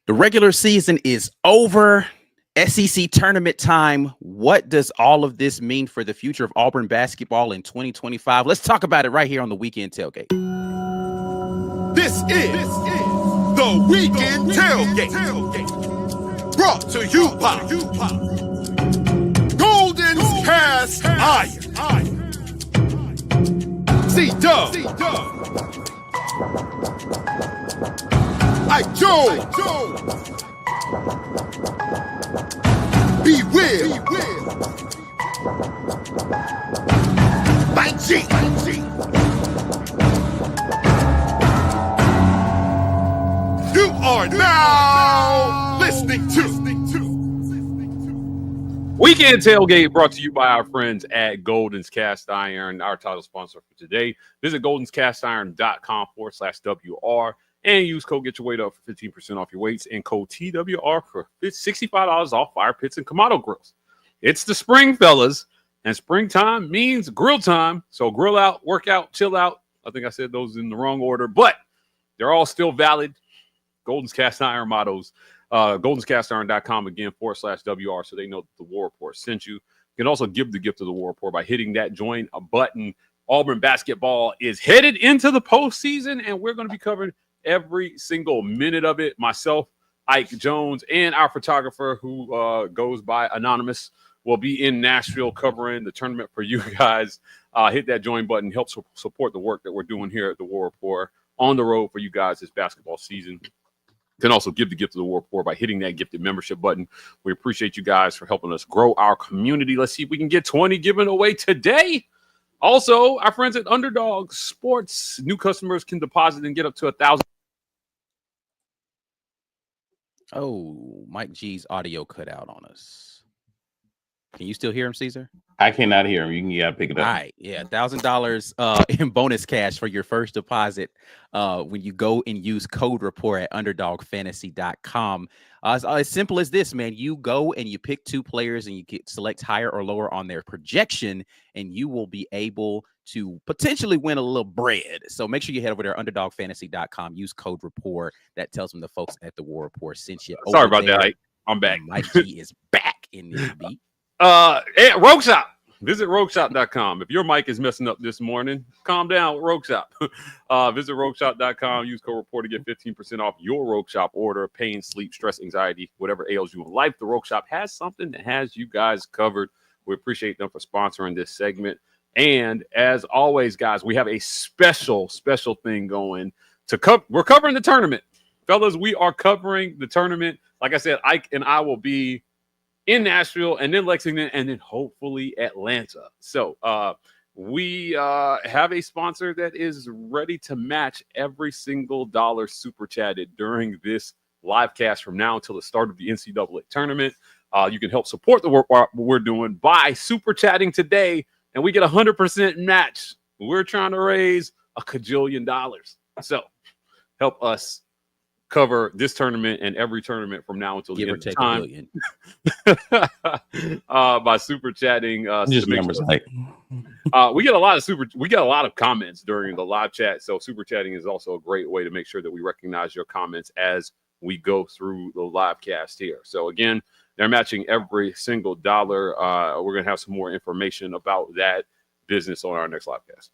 The regular season is over. SEC tournament time. What does all of this mean for the future of Auburn basketball in 2025? Let's talk about it right here on the Weekend Tailgate. This is the Weekend Tailgate. Brought to you by Golden's Cast Iron. C-Dub. I Joe. Be Will. By G. You are now listening to Weekend Tailgate, brought to you by our friends at Golden's Cast Iron, our title sponsor for today. Visit goldenscastiron.com/WR and use code Get Your Weight Up for 15% off your weights and code TWR for $65 off fire pits and Kamado grills. It's the spring, fellas, and springtime means grill time. So grill out, work out, chill out. I think I said those in the wrong order, but they're all still valid. Golden's Cast Iron mottos. Goldenscastiron.com again /WR so they know that the War Report sent you. You can also give the gift of the War Report by hitting that join a button. Auburn basketball is headed into the postseason, and we're going to be covering every single minute of it. Myself, Ike Jones, and our photographer who goes by Anonymous will be in Nashville covering the tournament for you guys. Hit that join button. Help support the work that we're doing here at the War Report on the road for you guys this basketball season. You can also give the gift of the War Report by hitting that gifted membership button. We appreciate you guys for helping us grow our community. Let's see if we can get 20 given away today. Also, our friends at Underdog Sports, new customers can deposit and get up to $1,000. Oh, Mike G's audio cut out on us. Can you still hear him, Caesar? I cannot hear him. You gotta pick it up. All right, yeah, $1,000 in bonus cash for your first deposit when you go and use code report at underdogfantasy.com. As simple as this, man. You go and you pick two players and you select higher or lower on their projection, and you will be able to potentially win a little bread. So make sure you head over there, underdogfantasy.com. Use code report. That tells them the folks at the War Report sent you. Sorry about that. I'm back. Mike G is back in this beat. Rogue Shop. Visit rogueshop.com. If your mic is messing up this morning, calm down with Rogue Shop. Visit rogueshop.com. Use code report to get 15% off your Rogue Shop order. Pain, sleep, stress, anxiety, whatever ails you in life, the Rogue Shop has something that has you guys covered. We appreciate them for sponsoring this segment. And as always, guys, we have a special thing going to we're covering the tournament. Fellas, we are covering the tournament. Like I said, Ike and I will be in Nashville and then Lexington and then hopefully Atlanta. So we have a sponsor that is ready to match every single dollar super chatted during this live cast from now until the start of the NCAA tournament. You can help support the work we're doing by super chatting today, and we get 100% match. We're trying to raise $1 kajillion. So help us cover this tournament and every tournament from now until the end of time by super chatting. Just numbers like we get a lot of comments during the live chat. So super chatting is also a great way to make sure that we recognize your comments as we go through the live cast here. So again, they're matching every single dollar. We're gonna have some more information about that business on our next live cast.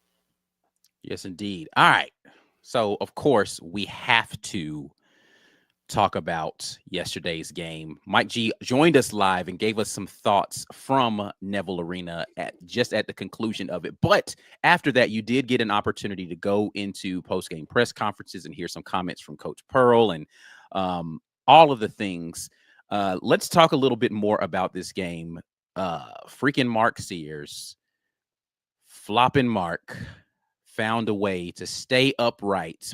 Yes, indeed. All right. So of course we have to talk about yesterday's game. Mike G joined us live and gave us some thoughts from Neville Arena at the conclusion of it. But after that, you did get an opportunity to go into post-game press conferences and hear some comments from Coach Pearl and all of the things. Let's talk a little bit more about this game. Freaking Mark Sears, flopping Mark, found a way to stay upright,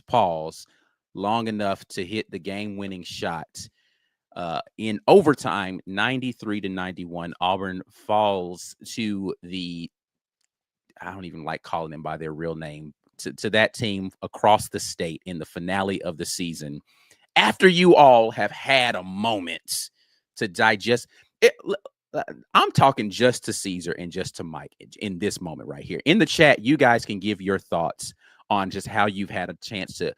long enough to hit the game-winning shot. In overtime, 93-91, Auburn falls to I don't even like calling them by their real name, to that team across the state in the finale of the season after you all have had a moment to digest it. I'm talking just to Caesar and just to Mike in this moment right here. In the chat, you guys can give your thoughts on just how you've had a chance to.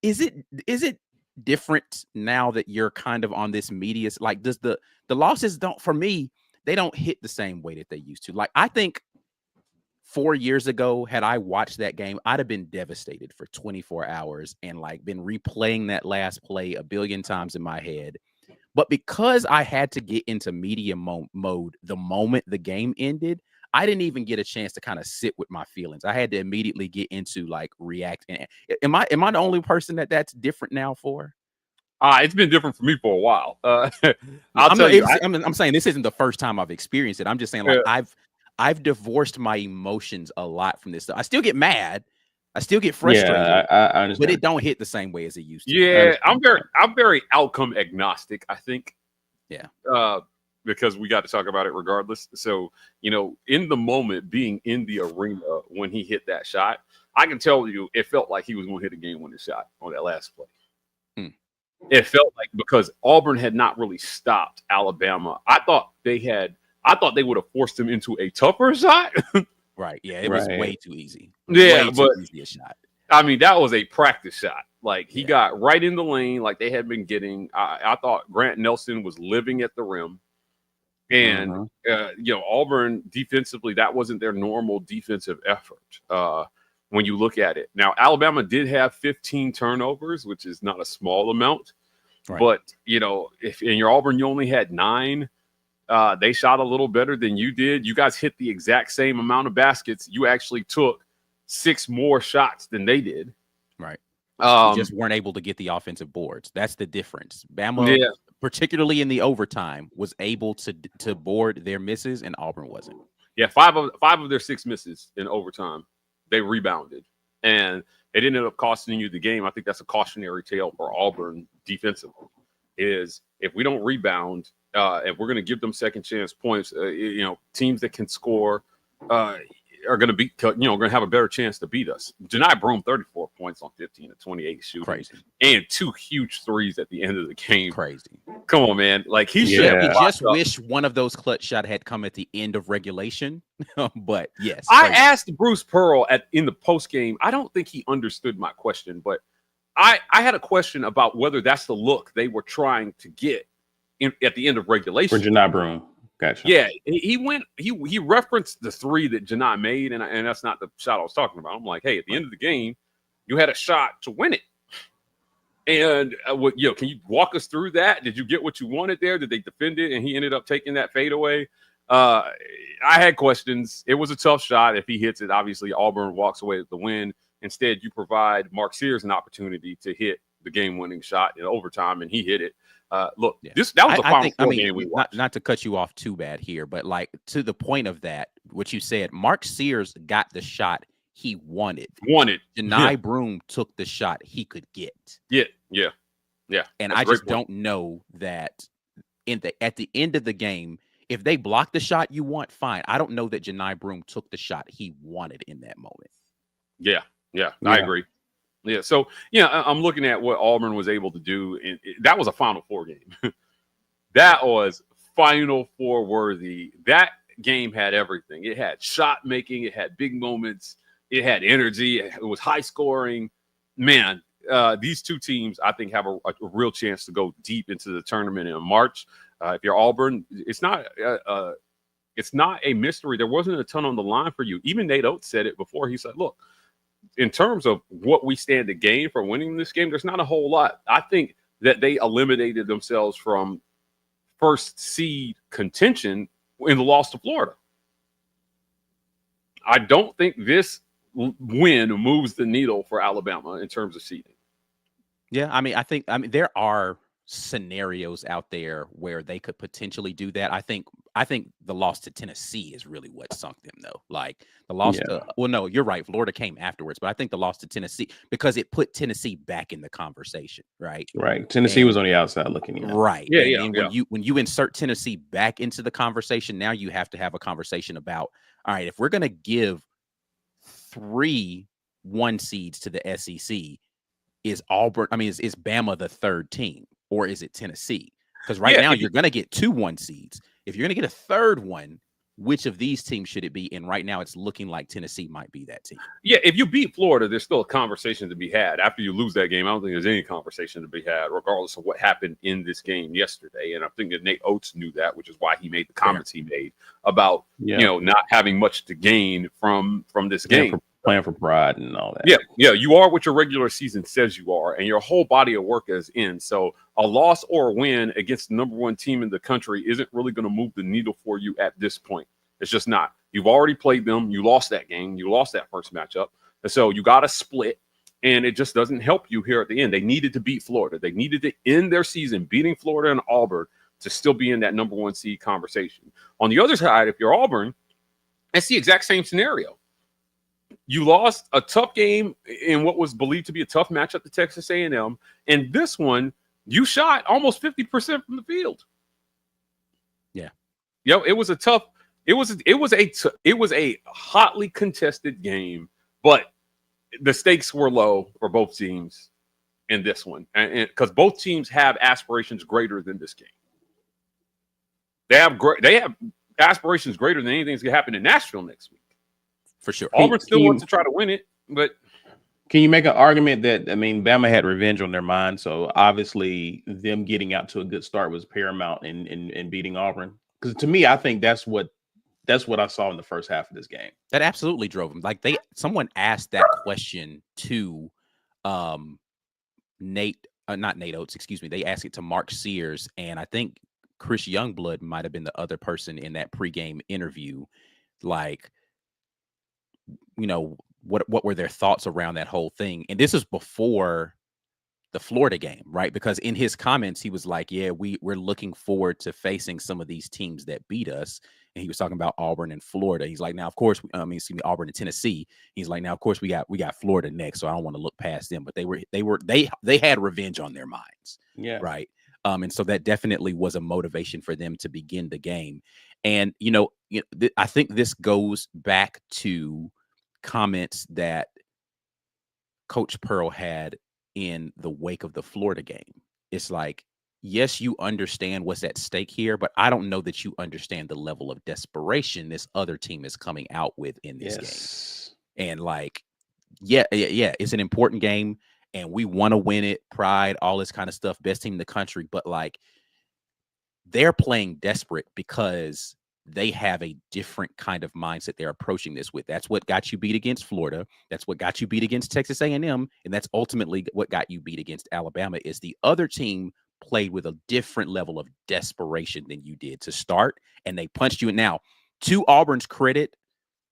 Is it different now that you're kind of on this media? Like, does the losses don't, for me, they don't hit the same way that they used to. Like, I think 4 years ago, had I watched that game, I'd have been devastated for 24 hours and like been replaying that last play a billion times in my head. But because I had to get into media mode the moment the game ended, I didn't even get a chance to kind of sit with my feelings. I had to immediately get into like react. And am I the only person that's different now for? It's been different for me for a while. I'm saying this isn't the first time I've experienced it. I'm just saying, like, I've divorced my emotions a lot from this stuff. I still get mad. I still get frustrated. Yeah, I understand. But it don't hit the same way as it used to. Yeah, I'm very outcome agnostic, I think. Yeah. Because we got to talk about it regardless. So, in the moment, being in the arena when he hit that shot, I can tell you it felt like he was going to hit a game-winning shot on that last play. It felt like, because Auburn had not really stopped Alabama. I thought they would have forced him into a tougher shot. Right. Yeah, it was way too easy. Yeah, but easy a shot. I mean, that was a practice shot. Like, he got right in the lane like they had been getting. I thought Grant Nelson was living at the rim. And, Auburn defensively, that wasn't their normal defensive effort when you look at it. Now, Alabama did have 15 turnovers, which is not a small amount. Right. But, if in your Auburn you only had 9, they shot a little better than you did. You guys hit the exact same amount of baskets. You actually took 6 more shots than they did. Right. You just weren't able to get the offensive boards. That's the difference. Bama, particularly in the overtime, was able to board their misses, and Auburn wasn't. Yeah, 5 of their 6 misses in overtime, they rebounded, and it ended up costing you the game. I think that's a cautionary tale for Auburn defensively. Is if we don't rebound, if we're going to give them second chance points, teams that can score are going to be, going to have a better chance to beat us. Janai Broome, 34 points on 15 to 28 shooting. Crazy. And 2 huge threes at the end of the game. Crazy. Come on, man. Like, he should have just wish one of those clutch shots had come at the end of regulation. But yes. I asked Bruce Pearl in the post game. I don't think he understood my question, but I had a question about whether that's the look they were trying to get at the end of regulation. For Janai Broome. Gotcha. Yeah, he referenced the 3 that Janai made, and that's not the shot I was talking about. I'm like, hey, at the end of the game, you had a shot to win it. And can you walk us through that? Did you get what you wanted there? Did they defend it, and he ended up taking that fadeaway? I had questions. It was a tough shot. If he hits it, obviously Auburn walks away with the win. Instead, you provide Mark Sears an opportunity to hit the game-winning shot in overtime, and he hit it. That was the final game we watched. Not to cut you off too bad here, but like to the point of that, what you said, Mark Sears got the shot he wanted. Janai Broome took the shot he could get. Yeah. And I just don't know that at the end of the game, if they block the shot you want, fine. I don't know that Janai Broome took the shot he wanted in that moment. Yeah, I agree. Yeah, so I'm looking at what Auburn was able to do, and that was a Final Four game. That was Final Four worthy. That game had everything. It had shot making, it had big moments, it had energy, it was high scoring. Man, these two teams, I think, have a real chance to go deep into the tournament in March. If you're Auburn, it's not a mystery. There wasn't a ton on the line for you. Even Nate Oates said it before. He said, look, in terms of what we stand to gain for winning this game, there's not a whole lot. I think that they eliminated themselves from first seed contention in the loss to Florida. I don't think this win moves the needle for Alabama in terms of seeding. Yeah, I mean, there are scenarios out there where they could potentially do that. I think the loss to Tennessee is really what sunk them, though. Like the loss no, you're right. Florida came afterwards, but I think the loss to Tennessee, because it put Tennessee back in the conversation, right? Right. Tennessee was on the outside looking in. Right. And when you insert Tennessee back into the conversation, now you have to have a conversation about, all right, if we're going to give 3 1 seeds to the SEC, is Auburn, I mean, is Bama the third team or is it Tennessee? Because right Yeah, now you're going to get 2 1 seeds. If you're going to get a third one, which of these teams should it be? And right now it's looking like Tennessee might be that team. Yeah, if you beat Florida, there's still a conversation to be had. After you lose that game, I don't think there's any conversation to be had, regardless of what happened in this game yesterday. And I think that Nate Oates knew that, which is why he made the comments he made about not having much to gain from this game. Playing for pride and all that. Yeah, you are what your regular season says you are, and your whole body of work is in. So a loss or a win against the number 1 team in the country isn't really going to move the needle for you at this point. It's just not. You've already played them. You lost that game. You lost that first matchup. And so you got to split, and it just doesn't help you here at the end. They needed to beat Florida. They needed to end their season beating Florida and Auburn to still be in that number 1 seed conversation. On the other side, if you're Auburn, it's the exact same scenario. You lost a tough game in what was believed to be a tough matchup to Texas A&M, and this one you shot almost 50% from the field. Yeah, it was a tough. It was a hotly contested game, but the stakes were low for both teams in this one, and because both teams have aspirations greater than this game. They have aspirations greater than anything that's going to happen in Nashville next week. For sure. Auburn still wants to try to win it, but can you make an argument that, I mean, Bama had revenge on their mind, so obviously them getting out to a good start was paramount in beating Auburn? Because to me, I think that's what I saw in the first half of this game. That absolutely drove them. Like someone asked that question to not Nate Oates, excuse me. They asked it to Mark Sears, and I think Chris Youngblood might have been the other person in that pregame interview. Like, what were their thoughts around that whole thing? And this is before the Florida game, right? Because in his comments, he was like, yeah, we're looking forward to facing some of these teams that beat us. And he was talking about Auburn and Florida. He's like, now, of course, Auburn and Tennessee. He's like, now, of course, we got Florida next, so I don't want to look past them. But they had revenge on their minds. Yeah. Right. And so that definitely was a motivation for them to begin the game. And, I think this goes back to comments that Coach Pearl had in the wake of the Florida game. It's like, yes, you understand what's at stake here, but I don't know that you understand the level of desperation this other team is coming out with in this game. And like, yeah, it's an important game and we want to win it, pride, all this kind of stuff, best team in the country. But like, they're playing desperate because they have a different kind of mindset they're approaching this with. That's what got you beat against Florida. That's what got you beat against Texas A&M. And that's ultimately what got you beat against Alabama. Is the other team played with a different level of desperation than you did to start. And they punched you. And now, to Auburn's credit,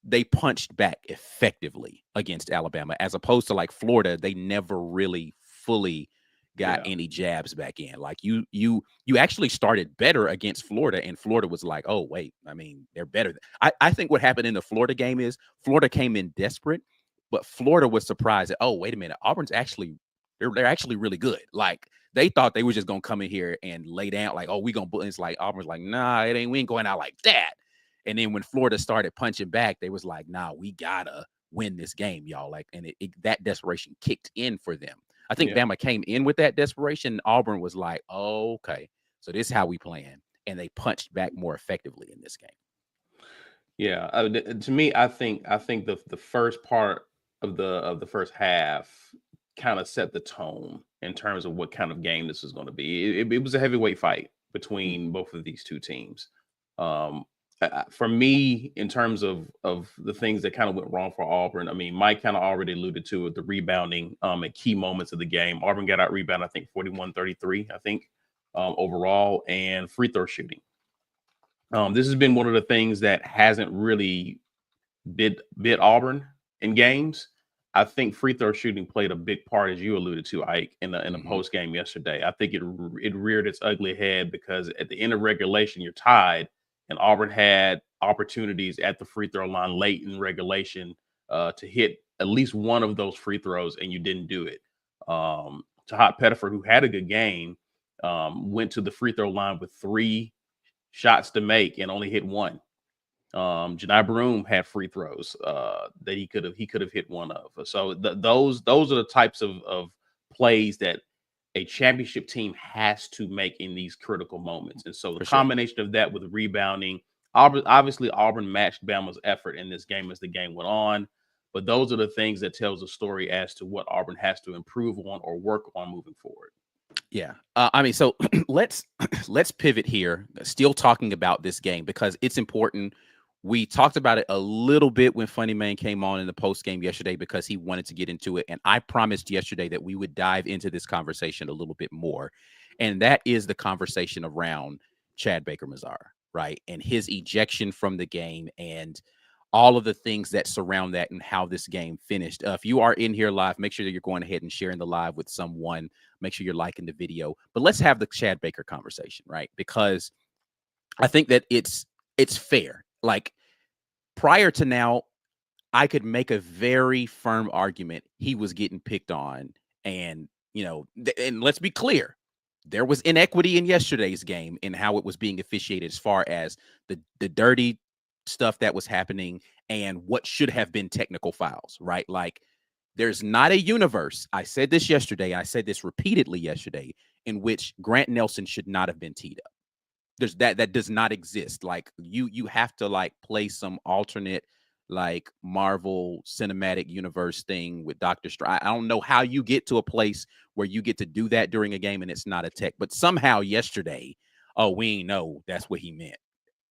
they punched back effectively against Alabama, as opposed to like Florida. They never really fully got any jabs back in. Like you actually started better against Florida, and Florida was like, oh wait, I mean, they're better. I think what happened in the Florida game is Florida came in desperate, but Florida was surprised that, oh, wait a minute, Auburn's actually they're actually really good. Like they thought they were just gonna come in here and lay down, like, oh, we gonna. It's like Auburn's like, nah, we ain't going out like that. And then when Florida started punching back, they was like, nah, we gotta win this game, y'all. Like, and that desperation kicked in for them. I think Bama came in with that desperation. Auburn was like, oh, okay, so this is how we playing. And they punched back more effectively in this game. Yeah. To me, I think the first part of the first half kind of set the tone in terms of what kind of game this was going to be. It was a heavyweight fight between both of these two teams. For me, in terms of the things that kind of went wrong for Auburn, I mean, Mike kind of already alluded to it, the rebounding at key moments of the game. Auburn got out rebound, I think 41-33, I think, overall, and free throw shooting. This has been one of the things that hasn't really bit Auburn in games. I think free throw shooting played a big part, as you alluded to, Ike, in the post game yesterday. I think it reared its ugly head because at the end of regulation, you're tied. And Auburn had opportunities at the free throw line late in regulation to hit at least one of those free throws, and you didn't do it. Tahat Pettiford, who had a good game, went to the free throw line with 3 shots to make and only hit 1. Janai Broom had free throws that he could have hit one of. So those are the types of plays that a championship team has to make in these critical moments. And so the For sure. combination of that with rebounding, Auburn matched Bama's effort in this game as the game went on. But those are the things that tells a story as to what Auburn has to improve on or work on moving forward. Yeah. I mean, so let's pivot here, still talking about this game because it's important. We talked about it a little bit when Funny Man came on in the post game yesterday because he wanted to get into it. And I promised yesterday that we would dive into this conversation a little bit more. And that is the conversation around Chad Baker-Mazara, right? And his ejection from the game and all of the things that surround that and how this game finished. If you are in here live, make sure that you're going ahead and sharing the live with someone. Make sure you're liking the video. But let's have the Chad Baker conversation, right? Because I think that it's fair. Like prior to now, I could make a very firm argument he was getting picked on. And, and let's be clear, there was inequity in yesterday's game in how it was being officiated as far as the dirty stuff that was happening and what should have been technical fouls, right? Like there's not a universe. I said this yesterday. I said this repeatedly yesterday in which Grant Nelson should not have been teed up. There's that does not exist. Like you have to like play some alternate like Marvel Cinematic Universe thing with Dr. Strange. I don't know how you get to a place where you get to do that during a game and it's not a tech, but somehow yesterday, we ain't know that's what he meant.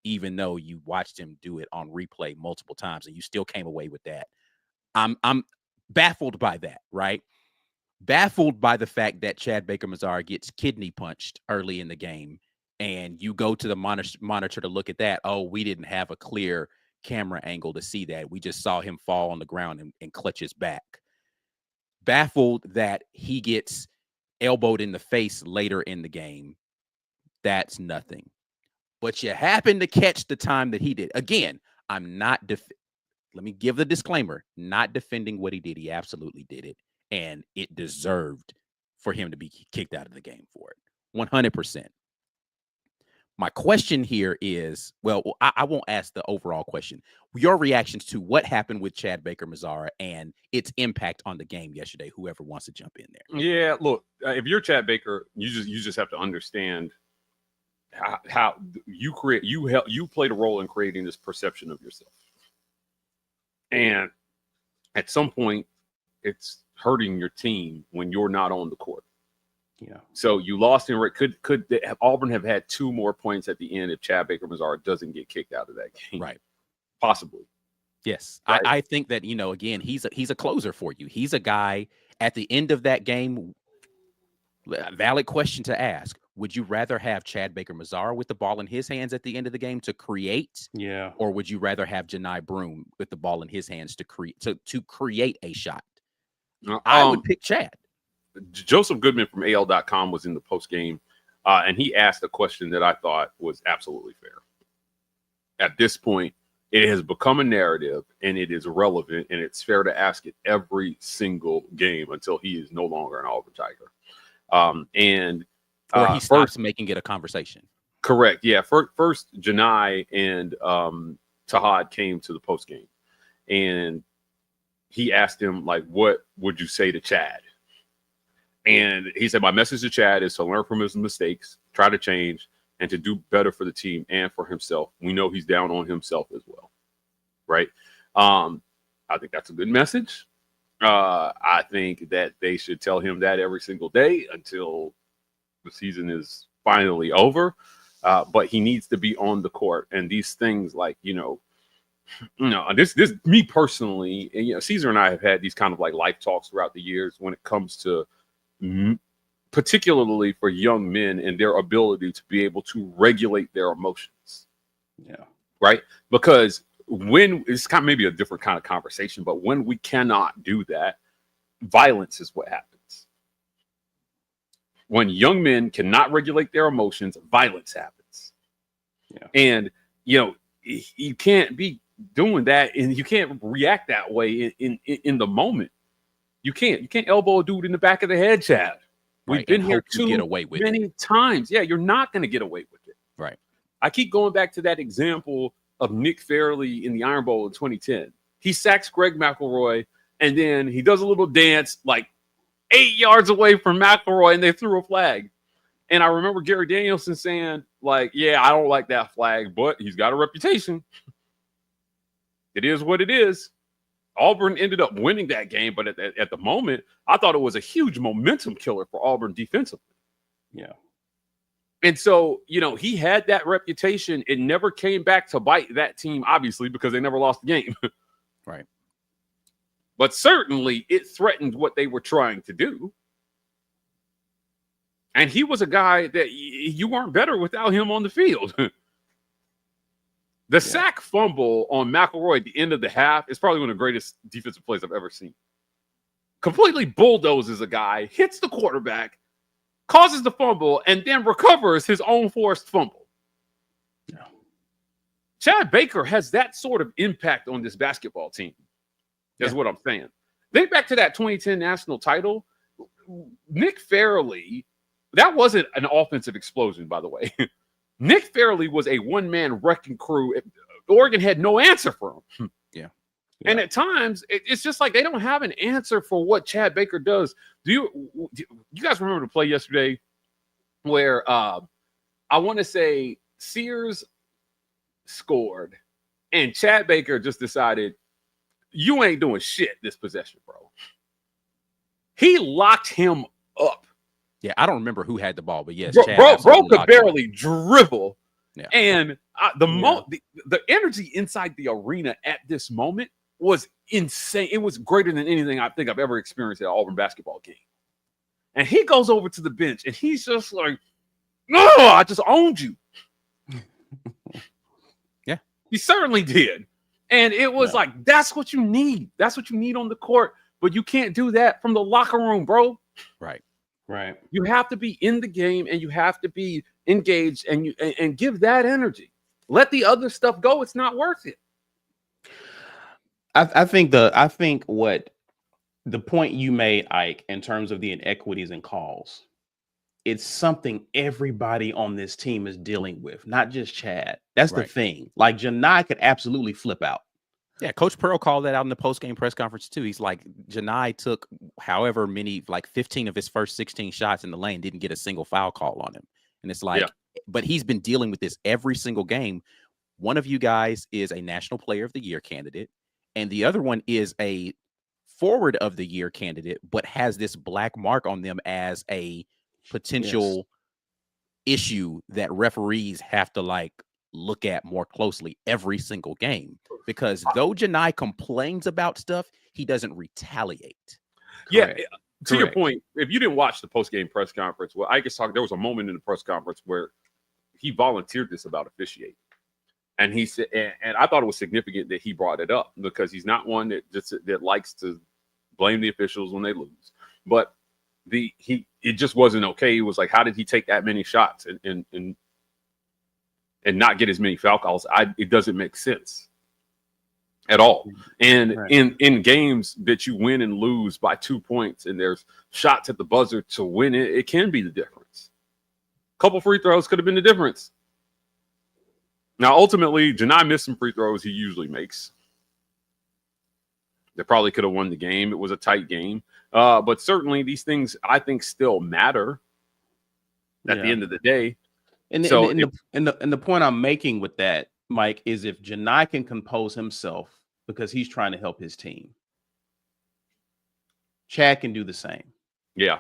Even though you watched him do it on replay multiple times and you still came away with that. I'm baffled by that, right? Baffled by the fact that Chad Baker-Mazara gets kidney punched early in the game and you go to the monitor to look at that. Oh, we didn't have a clear camera angle to see that. We just saw him fall on the ground and clutch his back. Baffled that he gets elbowed in the face later in the game. That's nothing. But you happen to catch the time that he did. Again, I'm not let me give the disclaimer, not defending what he did. He absolutely did it. And it deserved for him to be kicked out of the game for it. 100%. My question here is, well, I won't ask the overall question. Your reactions to what happened with Chad Baker-Mazara and its impact on the game yesterday, whoever wants to jump in there. Yeah, look, if you're Chad Baker, you just have to understand how you played a role in creating this perception of yourself. And at some point, it's hurting your team when you're not on the court. Yeah. So you lost in could Auburn have had 2 more points at the end if Chad Baker-Mazara doesn't get kicked out of that game? Right. Possibly. Yes. Right. I think that, again, he's a closer for you. He's a guy at the end of that game. Valid question to ask. Would you rather have Chad Baker-Mazara with the ball in his hands at the end of the game to create? Yeah. Or would you rather have Janai Broome with the ball in his hands to create a shot? I would pick Chad. Joseph Goodman from AL.com was in the post game, and he asked a question that I thought was absolutely fair. At this point, it has become a narrative, and it is relevant, and it's fair to ask it every single game until he is no longer an Auburn Tiger. Or he stops making it a conversation. Correct. Yeah. First Janai and Tahad came to the post game, and he asked him, like, what would you say to Chad? And he said, my message to Chad is to learn from his mistakes, try to change, and to do better for the team and for himself. We know he's down on himself as well. Right. I think that's a good message. I think that they should tell him that every single day until the season is finally over. But he needs to be on the court. And these things like, this me personally, and, Caesar and I have had these kind of like life talks throughout the years when it comes to particularly for young men and their ability to be able to regulate their emotions. Yeah. Right. Because when it's kind of maybe a different kind of conversation, but when we cannot do that, violence is what happens. When young men cannot regulate their emotions, violence happens. Yeah. And, you can't be doing that and you can't react that way in the moment. You can't elbow a dude in the back of the head, Chad. We've been here too many times. Yeah, you're not going to get away with it. Right. I keep going back to that example of Nick Fairley in the Iron Bowl in 2010. He sacks Greg McElroy, and then he does a little dance, like 8 yards away from McElroy, and they threw a flag. And I remember Gary Danielson saying, like, yeah, I don't like that flag, but he's got a reputation. It is what it is. Auburn ended up winning that game, but at the moment, I thought it was a huge momentum killer for Auburn defensively. Yeah. And so, he had that reputation. It never came back to bite that team, obviously, because they never lost the game. Right. But certainly it threatened what they were trying to do. And he was a guy that you weren't better without him on the field. The sack fumble on McElroy at the end of the half is probably one of the greatest defensive plays I've ever seen. Completely bulldozes a guy, hits the quarterback, causes the fumble, and then recovers his own forced fumble. Yeah. Chad Baker has that sort of impact on this basketball team, is what I'm saying. Think back to that 2010 national title. Nick Fairley, that wasn't an offensive explosion, by the way. Nick Fairley was a one-man wrecking crew. Oregon had no answer for him. Yeah. And at times, it's just like they don't have an answer for what Chad Baker does. Do you guys remember the play yesterday where I want to say Sears scored and Chad Baker just decided, you ain't doing shit this possession, bro. He locked him up. Yeah, I don't remember who had the ball, but yes, bro could barely dribble. Yeah. And the energy inside the arena at this moment was insane. It was greater than anything I think I've ever experienced at an Auburn basketball game. And he goes over to the bench and he's just like, no, I just owned you. Yeah. He certainly did. And it was like, that's what you need. That's what you need on the court. But you can't do that from the locker room, bro. Right. Right. You have to be in the game and you have to be engaged and give that energy. Let the other stuff go. It's not worth it. I think what the point you made, Ike, in terms of the inequities and calls, it's something everybody on this team is dealing with, not just Chad. That's the thing. Like Janai could absolutely flip out. Yeah, Coach Pearl called that out in the post-game press conference too. He's like, Janai took however many, like 15 of his first 16 shots in the lane, didn't get a single foul call on him. And it's like, but he's been dealing with this every single game. One of you guys is a National Player of the Year candidate, and the other one is a Forward of the Year candidate, but has this black mark on them as a potential issue that referees have to like look at more closely every single game, because though Janai complains about stuff, he doesn't retaliate. Yeah. To your point, if you didn't watch the post-game press conference, well, I guess there was a moment in the press conference where he volunteered this about officiating. And he said, and I thought it was significant that he brought it up, because he's not one that likes to blame the officials when they lose. But it just wasn't okay. He was like, how did he take that many shots and not get as many foul calls? It doesn't make sense at all. And in games that you win and lose by 2 points and there's shots at the buzzer to win it can be the difference. A couple free throws could have been the difference. Now, ultimately, Janai missed some free throws he usually makes. They probably could have won the game. It was a tight game. But certainly these things, I think, still matter at the end of the day. And the point I'm making with that, Mike, is if Janai can compose himself because he's trying to help his team, Chad can do the same. Yeah,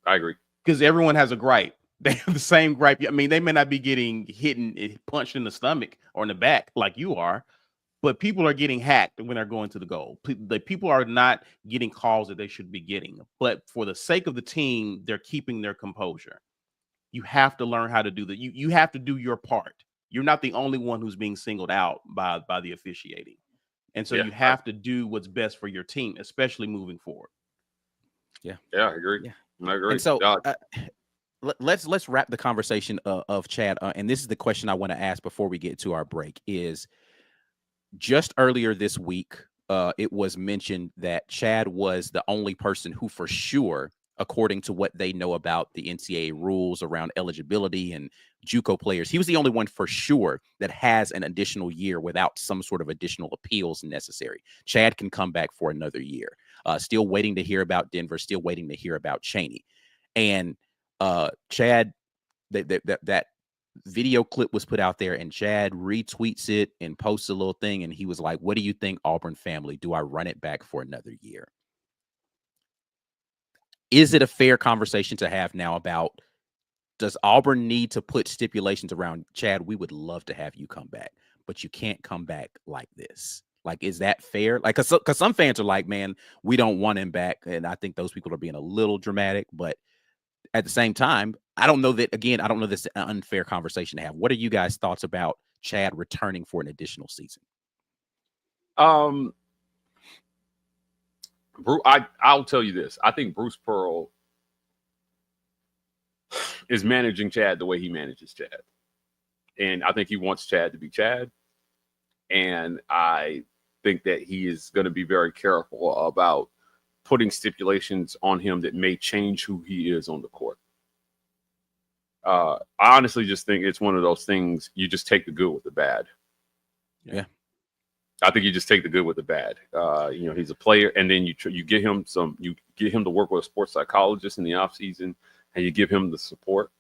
I agree. Because everyone has a gripe. They have the same gripe. I mean, they may not be getting hit and punched in the stomach or in the back like you are, but people are getting hacked when they're going to the goal. The people are not getting calls that they should be getting. But for the sake of the team, they're keeping their composure. You have to learn how to do that. You have to do your part. You're not the only one who's being singled out by the officiating. And so you have to do what's best for your team, especially moving forward. Yeah, I agree. Yeah. I agree. And so let's wrap the conversation of Chad. And this is the question I want to ask before we get to our break is, just earlier this week, it was mentioned that Chad was the only person who for sure, according to what they know about the NCAA rules around eligibility and JUCO players, he was the only one for sure that has an additional year without some sort of additional appeals necessary. Chad can come back for another year. Still waiting to hear about Denver. Still waiting to hear about Cheney. And Chad, that video clip was put out there, and Chad retweets it and posts a little thing, and he was like, "What do you think, Auburn family? Do I run it back for another year?" Is it a fair conversation to have now about, does Auburn need to put stipulations around, Chad, we would love to have you come back, but you can't come back like this? Like, is that fair? Like, because some fans are like, man, we don't want him back. And I think those people are being a little dramatic. But at the same time, I don't know that, again, I don't know this is an unfair conversation to have. What are you guys' thoughts about Chad returning for an additional season? I'll tell you this. I think Bruce Pearl is managing Chad the way he manages Chad. And I think he wants Chad to be Chad. And I think that he is going to be very careful about putting stipulations on him that may change who he is on the court. I honestly just think it's one of those things, you just take the good with the bad. Yeah. I think you just take the good with the bad. He's a player, and then you get him to work with a sports psychologist in the offseason, and you give him the support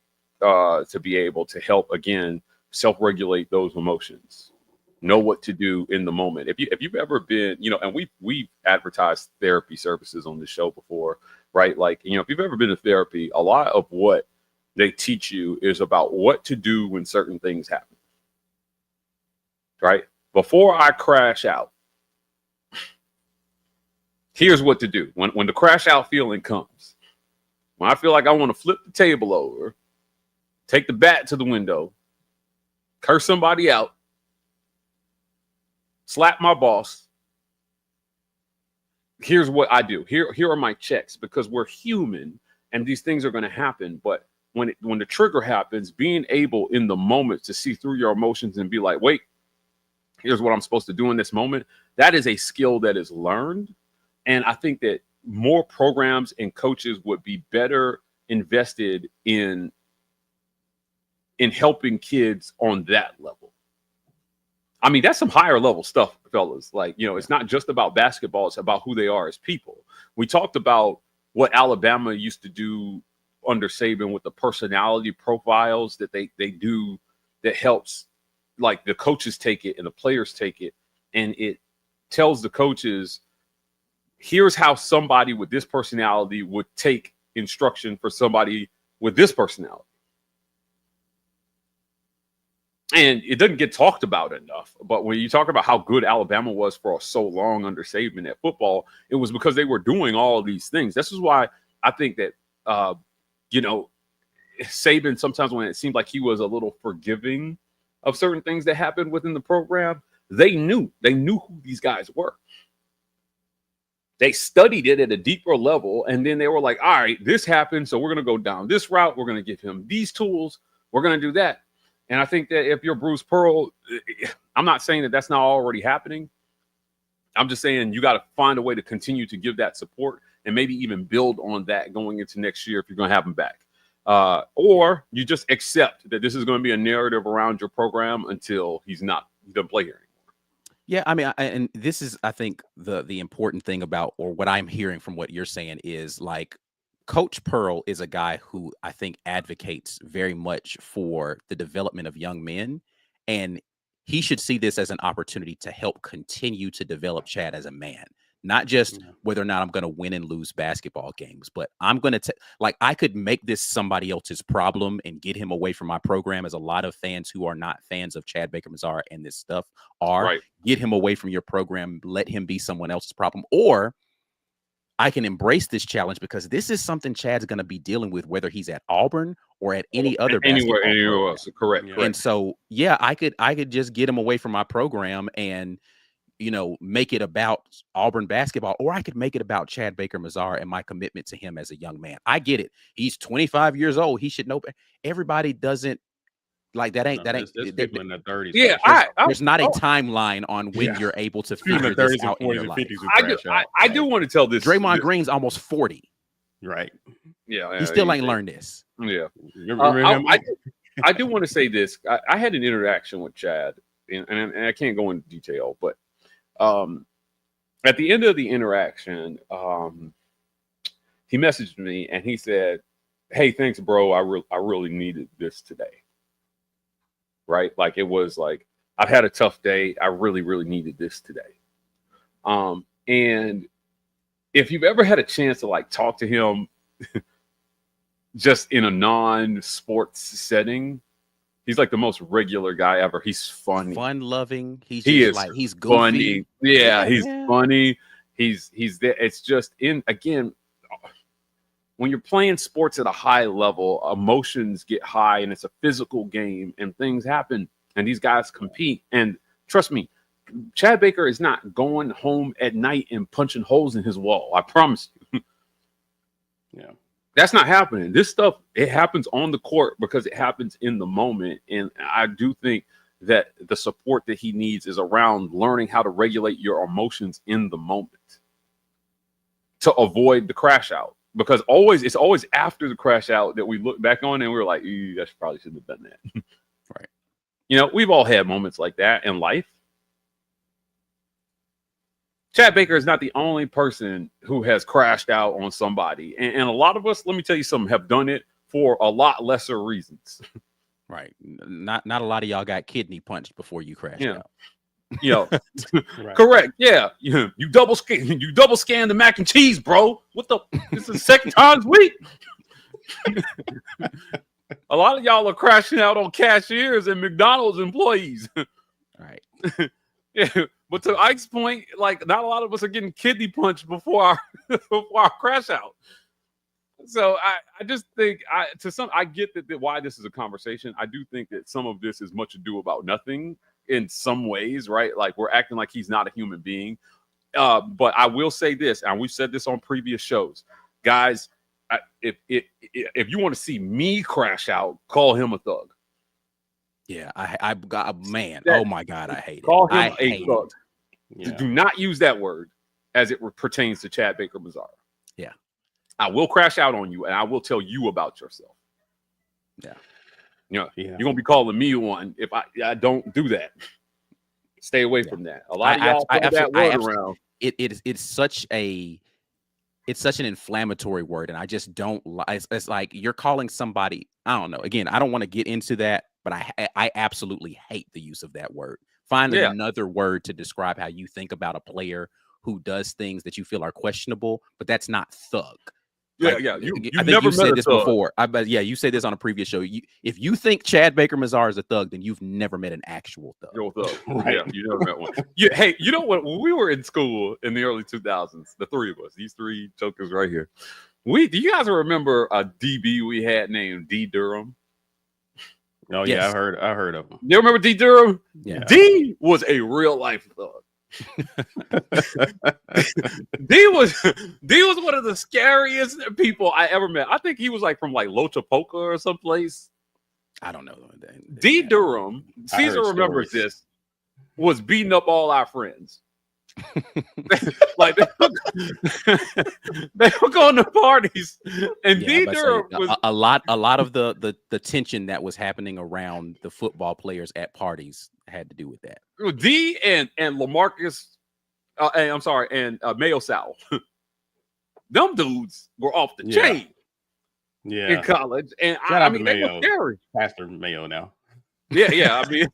to be able to help, again, self-regulate those emotions, know what to do in the moment. If you've ever been, and we've advertised therapy services on this show before, right? Like, if you've ever been to therapy, a lot of what they teach you is about what to do when certain things happen, right? Before I crash out, here's what to do. When the crash out feeling comes, when I feel like I want to flip the table over, take the bat to the window, curse somebody out, slap my boss, here's what I do. Here are my checks, because we're human and these things are going to happen. But when the trigger happens, being able in the moment to see through your emotions and be like, wait, here's what I'm supposed to do in this moment. That is a skill that is learned. And I think that more programs and coaches would be better invested in helping kids on that level. I mean, that's some higher level stuff, fellas. Like, it's not just about basketball. It's about who they are as people. We talked about what Alabama used to do under Saban with the personality profiles that they do that helps, like, the coaches take it and the players take it, and it tells the coaches, here's how somebody with this personality would take instruction for somebody with this personality. And it doesn't get talked about enough. But when you talk about how good Alabama was for so long under Saban at football, it was because they were doing all of these things. This is why I think that, Saban, sometimes when it seemed like he was a little forgiving of certain things that happened within the program, they knew who these guys were. They studied it at a deeper level, and then they were like, all right, this happened, so we're going to go down this route. We're going to give him these tools. We're going to do that. And I think that if you're Bruce Pearl, I'm not saying that that's not already happening. I'm just saying you got to find a way to continue to give that support and maybe even build on that going into next year if you're going to have him back. Or you just accept that this is going to be a narrative around your program until he doesn't play here anymore. Yeah, I mean, and this is, I think, the important thing about, or what I'm hearing from what you're saying is, like, Coach Pearl is a guy who I think advocates very much for the development of young men, and he should see this as an opportunity to help continue to develop Chad as a man. Not just whether or not I'm going to win and lose basketball games, but I'm going to I could make this somebody else's problem and get him away from my program, as a lot of fans who are not fans of Chad Baker-Mazara and this stuff are. Right. Get him away from your program, let him be someone else's problem. Or I can embrace this challenge, because this is something Chad's going to be dealing with, whether he's at Auburn or at any other anywhere else. Correct. And so, yeah, I could just get him away from my program and, make it about Auburn basketball, or I could make it about Chad Baker-Mazara and my commitment to him as a young man. I get it. He's 25 years old. He should know. Everybody doesn't like that. There's people in their 30s. Yeah, there's not a timeline on when you're able to figure this out in your life. I do want to tell this. Draymond Green's almost 40. Right. Yeah. He still ain't learned this. Yeah. I do want to say this. I had an interaction with Chad, and I can't go into detail, but at the end of the interaction, he messaged me and he said, "Hey, thanks, bro. I really needed this today." Right? Like it was like, I've had a tough day. I really, really needed this today. And if you've ever had a chance to like talk to him just in a non-sports setting, he's like the most regular guy ever. He's funny, fun-loving. He is like he's goofy. funny. Yeah, he's man. funny. He's there. It's just again, when you're playing sports at a high level, emotions get high and it's a physical game and things happen and these guys compete. And trust me, Chad Baker is not going home at night and punching holes in his wall. I promise you. Yeah. That's not happening. This stuff, it happens on the court because it happens in the moment. And I do think that the support that he needs is around learning how to regulate your emotions in the moment to avoid the crash out. Because it's always after the crash out that we look back on and we're like, I probably shouldn't have done that. Right. You know, we've all had moments like that in life. Chad Baker is not the only person who has crashed out on somebody. And a lot of us, let me tell you something, have done it for a lot lesser reasons. Right. Not a lot of y'all got kidney punched before you crashed out. You know, Right. correct. Yeah. You double scan the mac and cheese, bro. What the? This is the second time this week. A lot of y'all are crashing out on cashiers and McDonald's employees. Right. Yeah. But to Ike's point, like not a lot of us are getting kidney punched before our crash out. So I just think I get that why this is a conversation. I do think that some of this is much ado about nothing in some ways, right? Like we're acting like he's not a human being. But I will say this, and we've said this on previous shows, guys. If you want to see me crash out, call him a thug. Yeah, I got man. That, oh my God, I hate it. Call him I a hate thug. Yeah. Do not use that word as it pertains to Chad Baker-Mazara. Yeah. I will crash out on you and I will tell you about yourself. Yeah. You know, Yeah. you're going to be calling me one if I don't do that. Stay away from that. A lot of y'all throw that word around. It's such an inflammatory word, and I just don't like. It's like you're calling somebody. I don't know. Again, I don't want to get into that, but I absolutely hate the use of that word. Find another word to describe how you think about a player who does things that you feel are questionable, but that's not thug. Yeah, like, yeah. You I think never you said met this a thug. before. Yeah, you said this on a previous show. If you think Chad Baker-Mazara is a thug, then you've never met an actual thug. You're a thug. Right. Yeah, you never met one. Hey, you know what? When we were in school in the early 2000s, the three of us, these three jokers right here, do you guys remember a DB we had named D Durham? Oh Yes. yeah, I heard of him. You remember D Durham? Yeah. D was a real life thug. D was one of the scariest people I ever met. I think he was like from like Lochapoka or someplace. I don't know. D Durham, I Caesar heard remembers stories. this, was beating up all our friends. Like they were going to parties, and D Durham was a lot of the tension that was happening around the football players at parties had to do with that. D and Lamarcus, and Mayo Sal. Them dudes were off the chain in Yeah. college, and Shout I out mean to they were Mayo. scary. Pastor Mayo now. Yeah. I mean,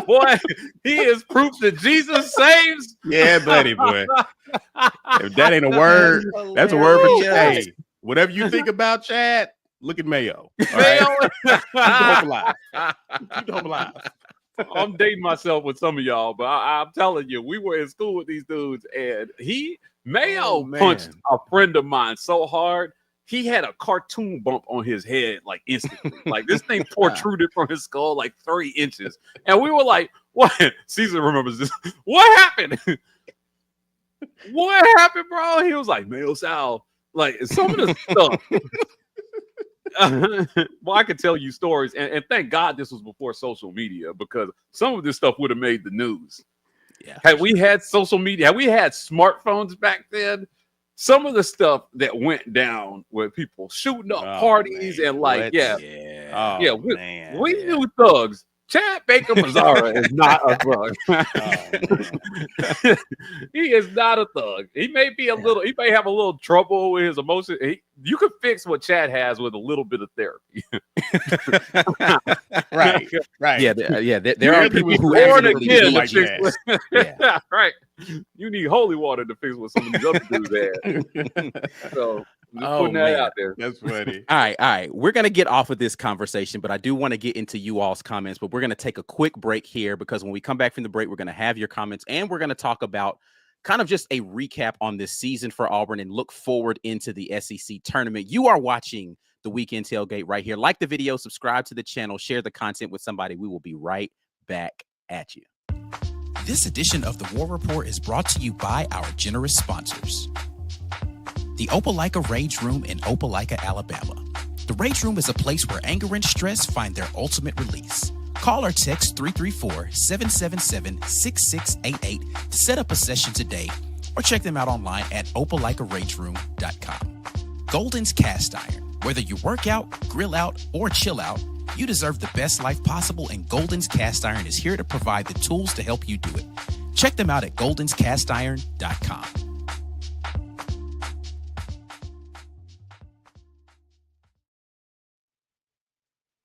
boy, he is proof that Jesus saves. Yeah, buddy, boy. If that ain't a word, that's a word for Chad. Hey, whatever you think about Chad, look at Mayo. All right? Keep hope alive. Keep hope alive. I'm dating myself with some of y'all, but I'm telling you, we were in school with these dudes, and Mayo punched a friend of mine so hard, he had a cartoon bump on his head like instantly. Like this thing protruded from his skull like 3 inches. And we were like, what? Caesar remembers this. What happened? What happened, bro? He was like, Mayo Sal. Like some of the stuff. Well, I could tell you stories, and thank God this was before social media, because some of this stuff would have made the news. Yeah. Had we had social media, had we had smartphones back then, some of the stuff that went down with people shooting up parties and like, we we knew thugs Chad Baker-Mazara is not a thug. He is not a thug. He may be he may have a little trouble with his emotions. You could fix what Chad has with a little bit of therapy. Right. Yeah. There are people who absolutely need like Jesus. Yeah, right. You need holy water to fix what some of these other dudes had. So just putting that out there. That's funny. All right. We're going to get off of this conversation, but I do want to get into you all's comments. But we're going to take a quick break here because when we come back from the break, we're going to have your comments and we're going to talk about kind of just a recap on this season for Auburn and look forward into the SEC tournament. You are watching the Weekend Tailgate right here. Like the video, subscribe to the channel, share the content with somebody. We will be right back at you. This edition of the War Report is brought to you by our generous sponsors. The Opelika Rage Room in Opelika, Alabama. The Rage Room is a place where anger and stress find their ultimate release. Call or text 334-777-6688 to set up a session today or check them out online at opelikaRageRoom.com. Golden's Cast Iron. Whether you work out, grill out, or chill out, you deserve the best life possible, and Golden's Cast Iron is here to provide the tools to help you do it. Check them out at goldenscastiron.com.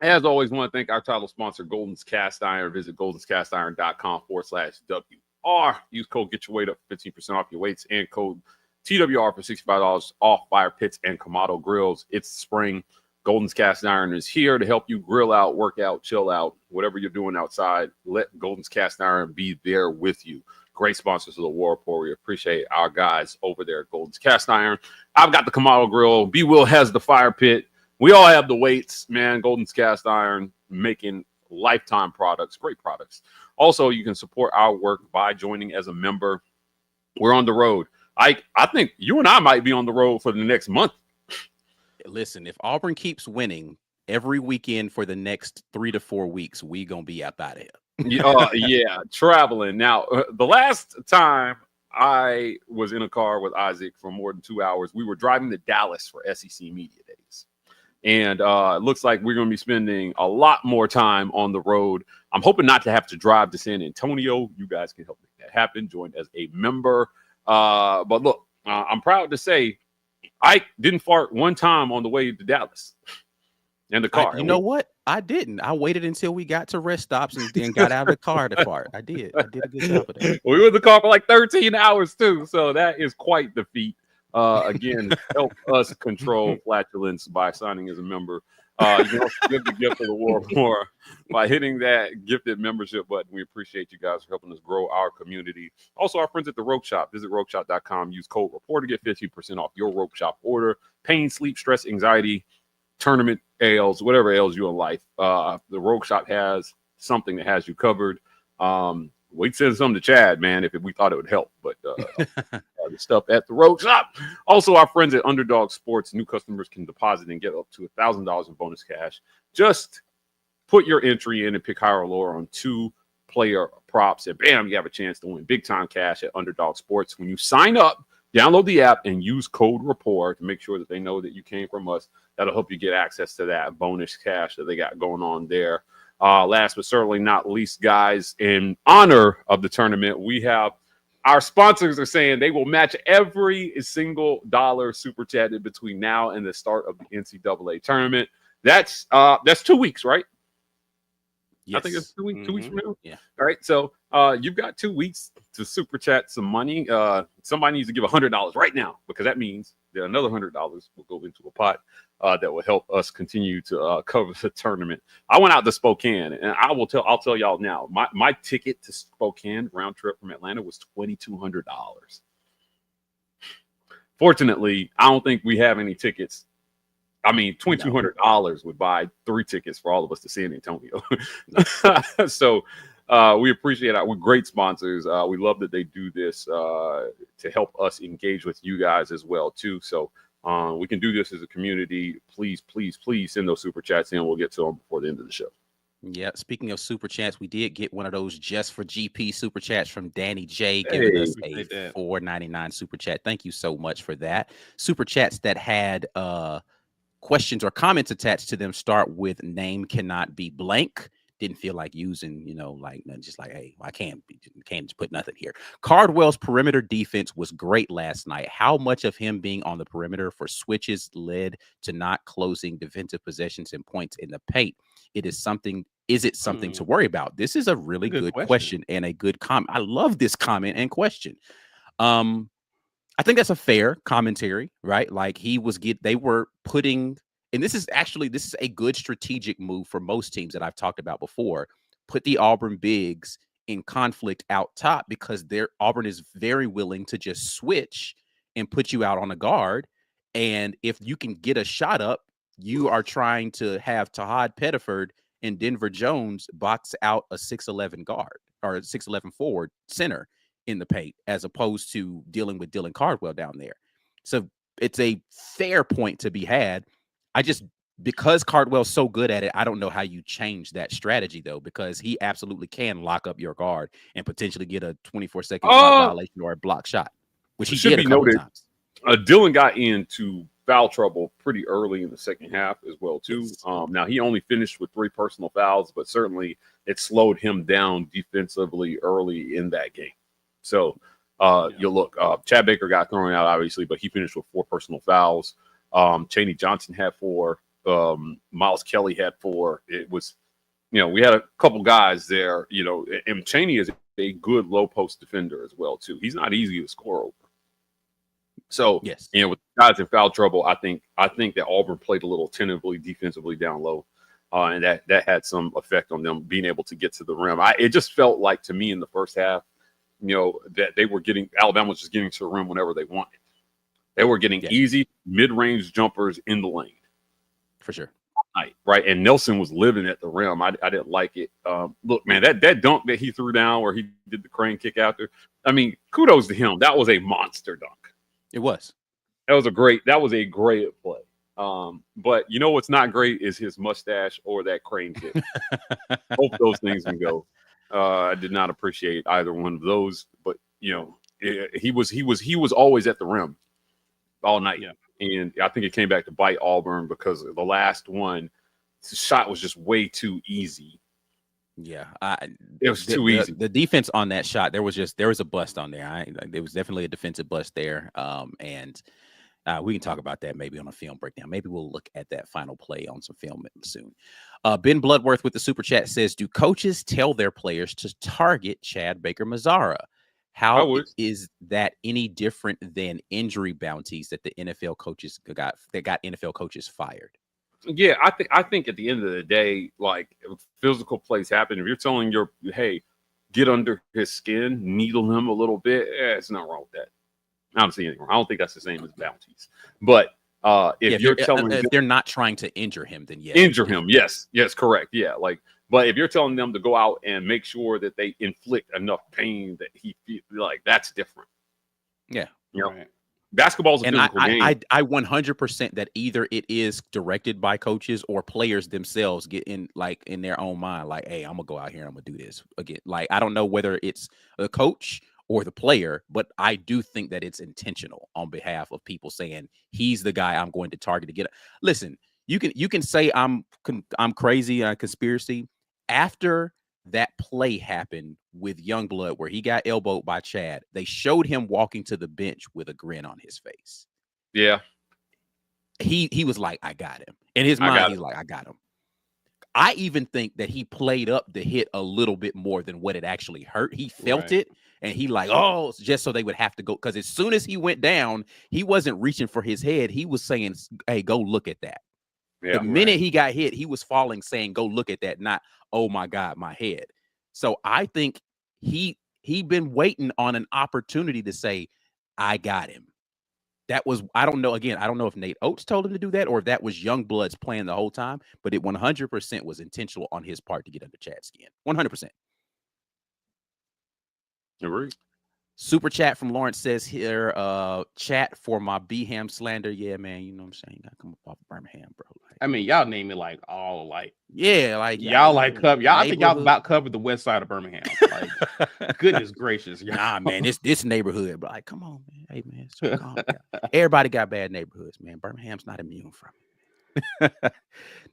As always, want to thank our title sponsor, Golden's Cast Iron. Visit goldenscastiron.com/WR. Use code Get Your Weight Up for 15% off your weights and code TWR for $65 off fire pits and Kamado grills. It's spring. Golden's Cast Iron is here to help you grill out, work out, chill out, whatever you're doing outside. Let Golden's Cast Iron be there with you. Great sponsors of the War Report. We appreciate our guys over there at Golden's Cast Iron. I've got the Kamado grill. B. Will has the fire pit. We all have the weights, man. Golden's Cast Iron making lifetime products, great products. Also, you can support our work by joining as a member. We're on the road. I think you and I might be on the road for the next month. Listen, if Auburn keeps winning every weekend for the next 3 to 4 weeks, we gonna be up out of here. Yeah, traveling. Now, the last time I was in a car with Isaac for more than 2 hours, we were driving to Dallas for SEC Media Days. And it looks like we're going to be spending a lot more time on the road. I'm hoping not to have to drive to San Antonio. You guys can help make that happen. Join as a member. But look, I'm proud to say I didn't fart one time on the way to Dallas in the car. You know what? I didn't. I waited until we got to rest stops and then got out of the car to fart. I did a good job of that. We were in the car for like 13 hours too. So that is quite the feat. Again, help us control flatulence by signing as a member. You can also give the gift of the War more by hitting that gifted membership button. We appreciate you guys for helping us grow our community. Also, our friends at the Rogue Shop. Visit RogueShop.com. Use code REPORT to get 15% off your Rogue Shop order. Pain, sleep, stress, anxiety, tournament ails, whatever ails you in life. The Rogue Shop has something that has you covered. We'd send something to Chad, man, if we thought it would help. But the stuff at the Rogue Shop. Also, our friends at Underdog Sports. New customers can deposit and get up to $1,000 in bonus cash. Just put your entry in and pick higher or lower on 2-player props. And bam, you have a chance to win big-time cash at Underdog Sports. When you sign up, download the app and use code REPORT to make sure that they know that you came from us. That'll help you get access to that bonus cash that they got going on there. Last but certainly not least, guys, in honor of the tournament, we have our sponsors are saying they will match every single dollar super chatted between now and the start of the NCAA tournament. That's 2 weeks, right? Yes. I think it's 2 weeks, 2 weeks from now. Yeah. All right. So you've got 2 weeks to super chat some money. Somebody needs to give $100 right now, because that means that another $100 will go into a pot that will help us continue to cover the tournament. I went out to Spokane, and I'll tell y'all now, my ticket to Spokane round trip from Atlanta was $2,200. Fortunately, I don't think we have any tickets. I mean, $2,200 would buy 3 tickets for all of us to San Antonio. So we appreciate it. We're great sponsors. We love that they do this to help us engage with you guys as well, too. So we can do this as a community. Please, please, please send those super chats in. We'll get to them before the end of the show. Yeah, speaking of super chats, we did get one of those just for GP super chats from Danny J, giving us a $4.99 super chat. Thank you so much for that. Super chats that had questions or comments attached to them start with name cannot be blank. didn't feel like using, like just like, hey, I can't just put nothing here. Cardwell's perimeter defense was great last night. How much of him being on the perimeter for switches led to not closing defensive possessions and points in the paint? Is it something to worry about? This is a really good question and a good comment. I love this comment and question. I think that's a fair commentary, right? Like they were putting, and this is a good strategic move for most teams that I've talked about before. Put the Auburn bigs in conflict out top because Auburn is very willing to just switch and put you out on a guard. And if you can get a shot up, you are trying to have Tahad Pettiford and Denver Jones box out a 6'11 guard or a 6'11 forward center in the paint, as opposed to dealing with Dylan Cardwell down there. So it's a fair point to be had. Because Cardwell's so good at it, I don't know how you change that strategy, though, because he absolutely can lock up your guard and potentially get a 24-second violation or a block shot, which he did a couple of times. Dylan got into foul trouble pretty early in the second half as well, too. Yes. Now, he only finished with 3 personal fouls, but certainly it slowed him down defensively early in that game. So you look, Chad Baker got thrown out, obviously, but he finished with 4 personal fouls. Chaney Johnson had 4. Miles Kelly had 4. It was, we had a couple guys there, and Chaney is a good low post defender as well, too. He's not easy to score over. So, yes, with guys in foul trouble, I think that Auburn played a little tentatively defensively down low, and that had some effect on them being able to get to the rim. It just felt like to me in the first half, that Alabama was just getting to the rim whenever they wanted. They were getting easy mid-range jumpers in the lane. For sure. Right. And Nelson was living at the rim. I didn't like it. Look, man, that dunk that he threw down where he did the crane kick out there. I mean, kudos to him. That was a monster dunk. It was. That was a great play. But what's not great is his mustache or that crane kick. Both those things can go. I did not appreciate either one of those, but he was always at the rim all night. Yeah. And I think it came back to bite Auburn because the last one, the shot was just way too easy. Yeah, it was too easy. The defense on that shot, there was a bust on there. There was definitely a defensive bust there. And we can talk about that maybe on a film breakdown. Maybe we'll look at that final play on some film soon. Ben Bloodworth with the super chat says, "Do coaches tell their players to target Chad Baker-Mazara? How is that any different than injury bounties that the NFL coaches got NFL coaches fired?" Yeah, I think at the end of the day, like physical plays happen. If you're telling hey, get under his skin, needle him a little bit, it's not wrong with that. I don't see anything wrong. I don't think that's the same as bounties. But if they're not trying to injure him, then yes. Injure him, yes, correct. Yeah, but if you're telling them to go out and make sure that they inflict enough pain that he feels like, that's different. Yeah. Right. Basketball's a physical game. I 100% that either it is directed by coaches or players themselves get in their own mind, like, hey, I'm gonna go out here and I'm gonna do this again. Like, I don't know whether it's the coach or the player, but I do think that it's intentional on behalf of people saying he's the guy I'm going to target to get. Listen, you can say I'm crazy on conspiracy. After that play happened with Youngblood where he got elbowed by Chad, they showed him walking to the bench with a grin on his face. Yeah. He was like, I got him. In his mind, he's like, I got him. I even think that he played up the hit a little bit more than what it actually hurt. He felt it, and he just so they would have to go. Because as soon as he went down, he wasn't reaching for his head. He was saying, hey, go look at that. Yeah, the minute he got hit, he was falling, saying, go look at that, not, oh, my God, my head. So I think he been waiting on an opportunity to say, I got him. That was, I don't know. Again, I don't know if Nate Oates told him to do that or if that was Youngblood's plan the whole time, but it 100% was intentional on his part to get under Chad's skin. 100%. Agreed. Super chat from Lawrence says here, chat for my B-Ham slander. Yeah, man, you know what I'm saying? You gotta come up off of Birmingham, bro. I mean, y'all name it like all like. Yeah, like y'all like cover. Y'all, I think y'all about covered the west side of Birmingham. Like, goodness gracious. Nah, man, this neighborhood, bro. Like, come on, man. Hey, man. So calm down. Everybody got bad neighborhoods, man. Birmingham's not immune from it.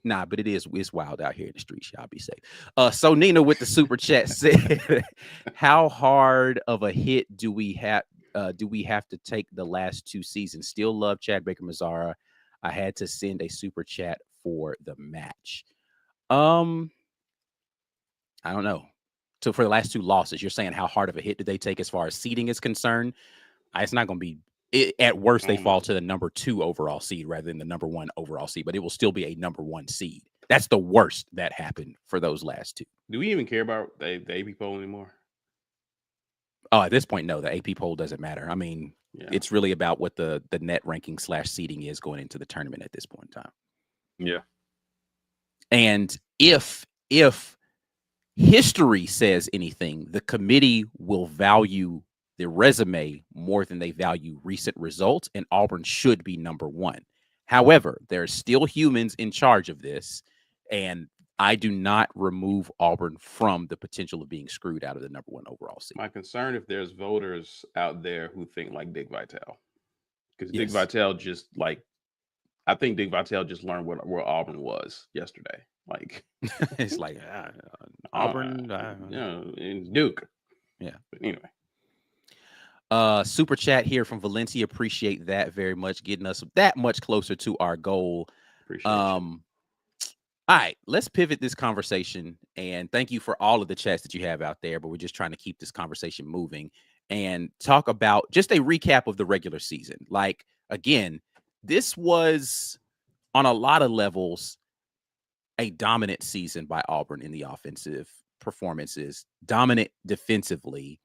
Nah, but it's wild out here in the streets. Y'all be safe. So Nina with the super chat said, "How hard of a hit do we have? Do we have to take the last 2 seasons? Still love Chad Baker-Mazara. I had to send a super chat for the match. I don't know. So for the last 2 losses, you're saying how hard of a hit did they take as far as seeding is concerned? It's not going to be. At worst, they fall to the number 2 overall seed rather than the number 1 overall seed, but it will still be a number 1 seed. That's the worst that happened for those last 2. Do we even care about the AP poll anymore? Oh, at this point, no. The AP poll doesn't matter. I mean, Yeah. it's really about what the net ranking / seeding is going into the tournament at this point in time. Yeah. And if history says anything, the committee will value the resume more than they value recent results, and Auburn should be number 1. However, there are still humans in charge of this, and I do not remove Auburn from the potential of being screwed out of the number 1 overall seed. My concern if there's voters out there who think like Dick Vitale, because Yes. Dick Vitale just I think Dick Vitale just learned where Auburn was yesterday. Like It's like Auburn, and Duke. Yeah. But anyway. Super chat here from Valencia. Appreciate that very much, getting us that much closer to our goal. Appreciate you. All right, let's pivot this conversation, and thank you for all of the chats that you have out there, but we're just trying to keep this conversation moving and talk about just a recap of the regular season. Like, again, this was on a lot of levels a dominant season by Auburn in the offensive performances, dominant defensively,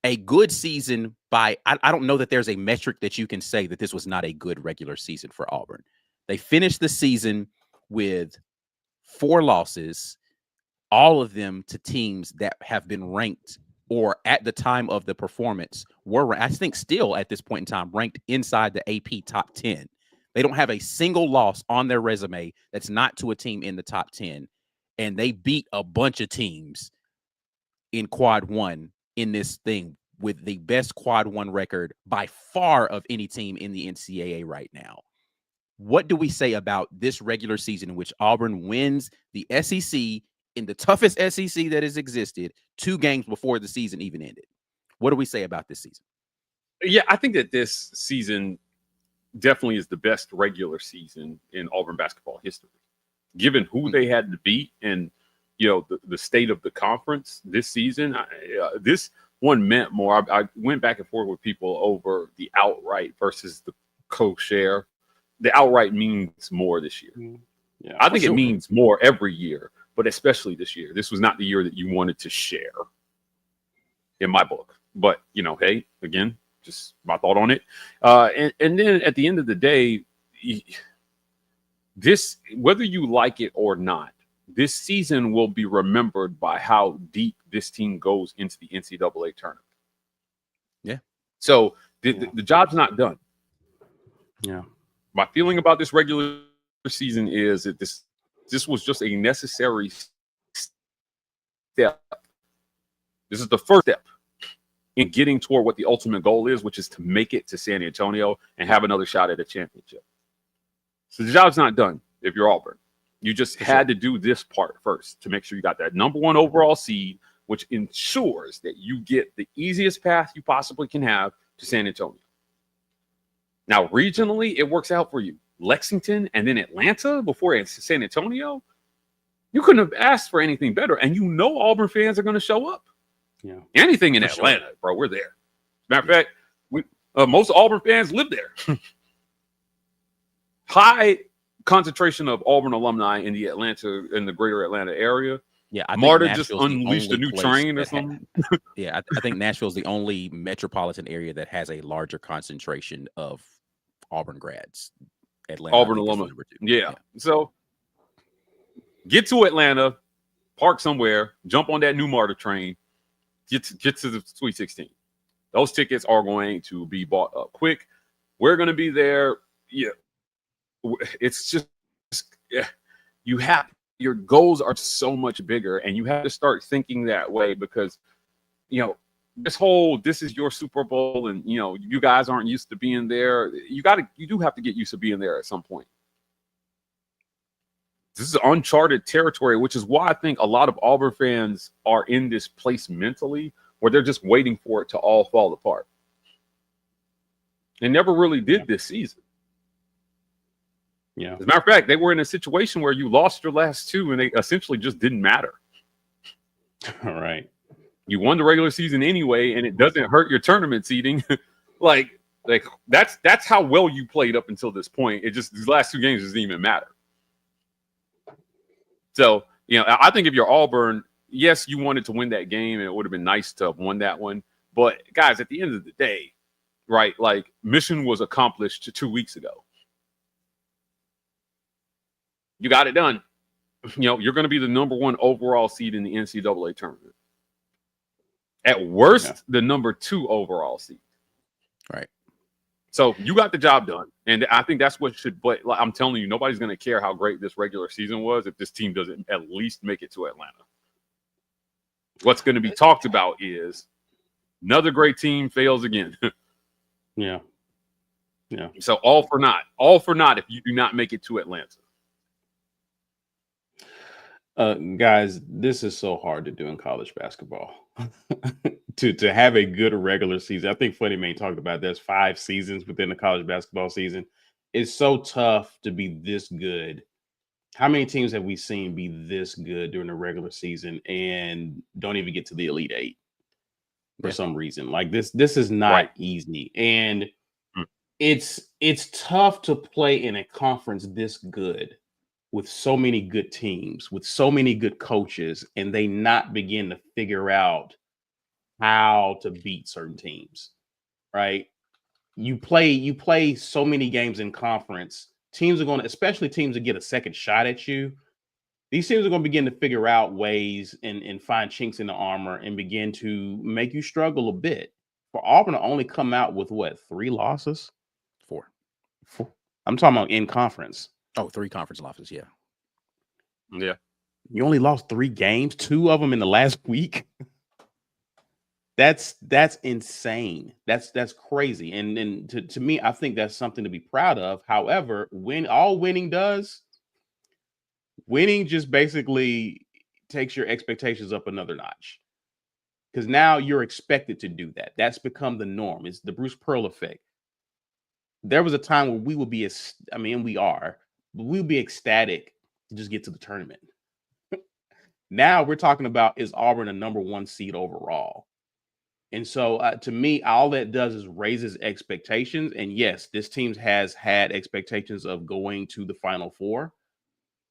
a good season by, I don't know that there's a metric that you can say that this was not a good regular season for Auburn. They finished the season with 4 losses, all of them to teams that have been ranked, or at the time of the performance were, I think still at this point in time, ranked inside the AP top 10. They don't have a single loss on their resume that's not to a team in the top 10. And they beat a bunch of teams in quad 1 in this thing with the best quad 1 record by far of any team in the NCAA right now. What do we say about this regular season in which Auburn wins the SEC in the toughest SEC that has existed 2 games before the season even ended? What do we say about this season? Yeah, I think that this season definitely is the best regular season in Auburn basketball history, given who they had to beat and, the state of the conference this season. This one meant more. I went back and forth with people over the outright versus the co-share. The outright means more this year. Yeah, I think it means more every year, but especially this year. This was not the year that you wanted to share, in my book. But, hey, again, just my thought on it. And then at the end of the day, this, whether you like it or not, this season will be remembered by how deep this team goes into the NCAA tournament. Yeah. So the job's not done. Yeah. My feeling about this regular season is that this was just a necessary step. This is the first step in getting toward what the ultimate goal is, which is to make it to San Antonio and have another shot at a championship. So the job's not done if you're Auburn. You just had to do this part first to make sure you got that number 1 overall seed, which ensures that you get the easiest path you possibly can have to San Antonio. Now, regionally, it works out for you. Lexington and then Atlanta before San Antonio, you couldn't have asked for anything better. And Auburn fans are going to show up. Yeah. Anything in Atlanta, bro, we're there. Matter of fact, most Auburn fans live there. High concentration of Auburn alumni in the greater Atlanta area. Yeah, I think Marta Nashville's just unleashed a new train or something. Yeah, I think Nashville's the only metropolitan area that has a larger concentration of Auburn grads. Atlanta, Auburn alumni. Yeah. So get to Atlanta, park somewhere, jump on that new Marta train, get to the Sweet 16. Those tickets are going to be bought up quick. We're going to be there. Yeah. It's just, your goals are so much bigger, and you have to start thinking that way because, this is your Super Bowl, and you guys aren't used to being there. You do have to get used to being there at some point. This is uncharted territory, which is why I think a lot of Auburn fans are in this place mentally where they're just waiting for it to all fall apart. They never really did this season. Yeah. As a matter of fact, they were in a situation where you lost your last two and they essentially just didn't matter. All right. You won the regular season anyway, and it doesn't hurt your tournament seeding. like that's how well you played up until this point. It just these last two games doesn't even matter. So, I think if you're Auburn, yes, you wanted to win that game, and it would have been nice to have won that one. But guys, at the end of the day, right? Like mission was accomplished 2 weeks ago. You got it done. You're going to be the number 1 overall seed in the NCAA tournament. At worst, the number 2 overall seed. Right. So you got the job done. And I think that's what should, but like I'm telling you, nobody's going to care how great this regular season was if this team doesn't at least make it to Atlanta. What's going to be talked about is another great team fails again. Yeah. So all for naught if you do not make it to Atlanta. Guys, this is so hard to do in college basketball. to have a good regular season. I think Funny Man talked about there's 5 seasons within the college basketball season. It's so tough to be this good. How many teams have we seen be this good during the regular season and don't even get to the Elite 8 for some reason? Like this is not easy. And it's tough to play in a conference this good with so many good teams, with so many good coaches, and they not begin to figure out how to beat certain teams, right? You play so many games in conference. Teams are going to, especially teams that get a second shot at you, these teams are going to begin to figure out ways and find chinks in the armor and begin to make you struggle a bit. For Auburn to only come out with what, 3 losses? 4. I'm talking about in conference. Oh, 3 conference losses. Yeah. Yeah. You only lost 3 games, 2 of them in the last week. That's insane. That's crazy. And to me, I think that's something to be proud of. However, winning just basically takes your expectations up another notch. Because now you're expected to do that. That's become the norm. It's the Bruce Pearl effect. There was a time where we would be, we'll be ecstatic to just get to the tournament. Now we're talking about, is Auburn a number 1 seed overall? And so to me, all that does is raises expectations. And yes, this team has had expectations of going to the Final Four,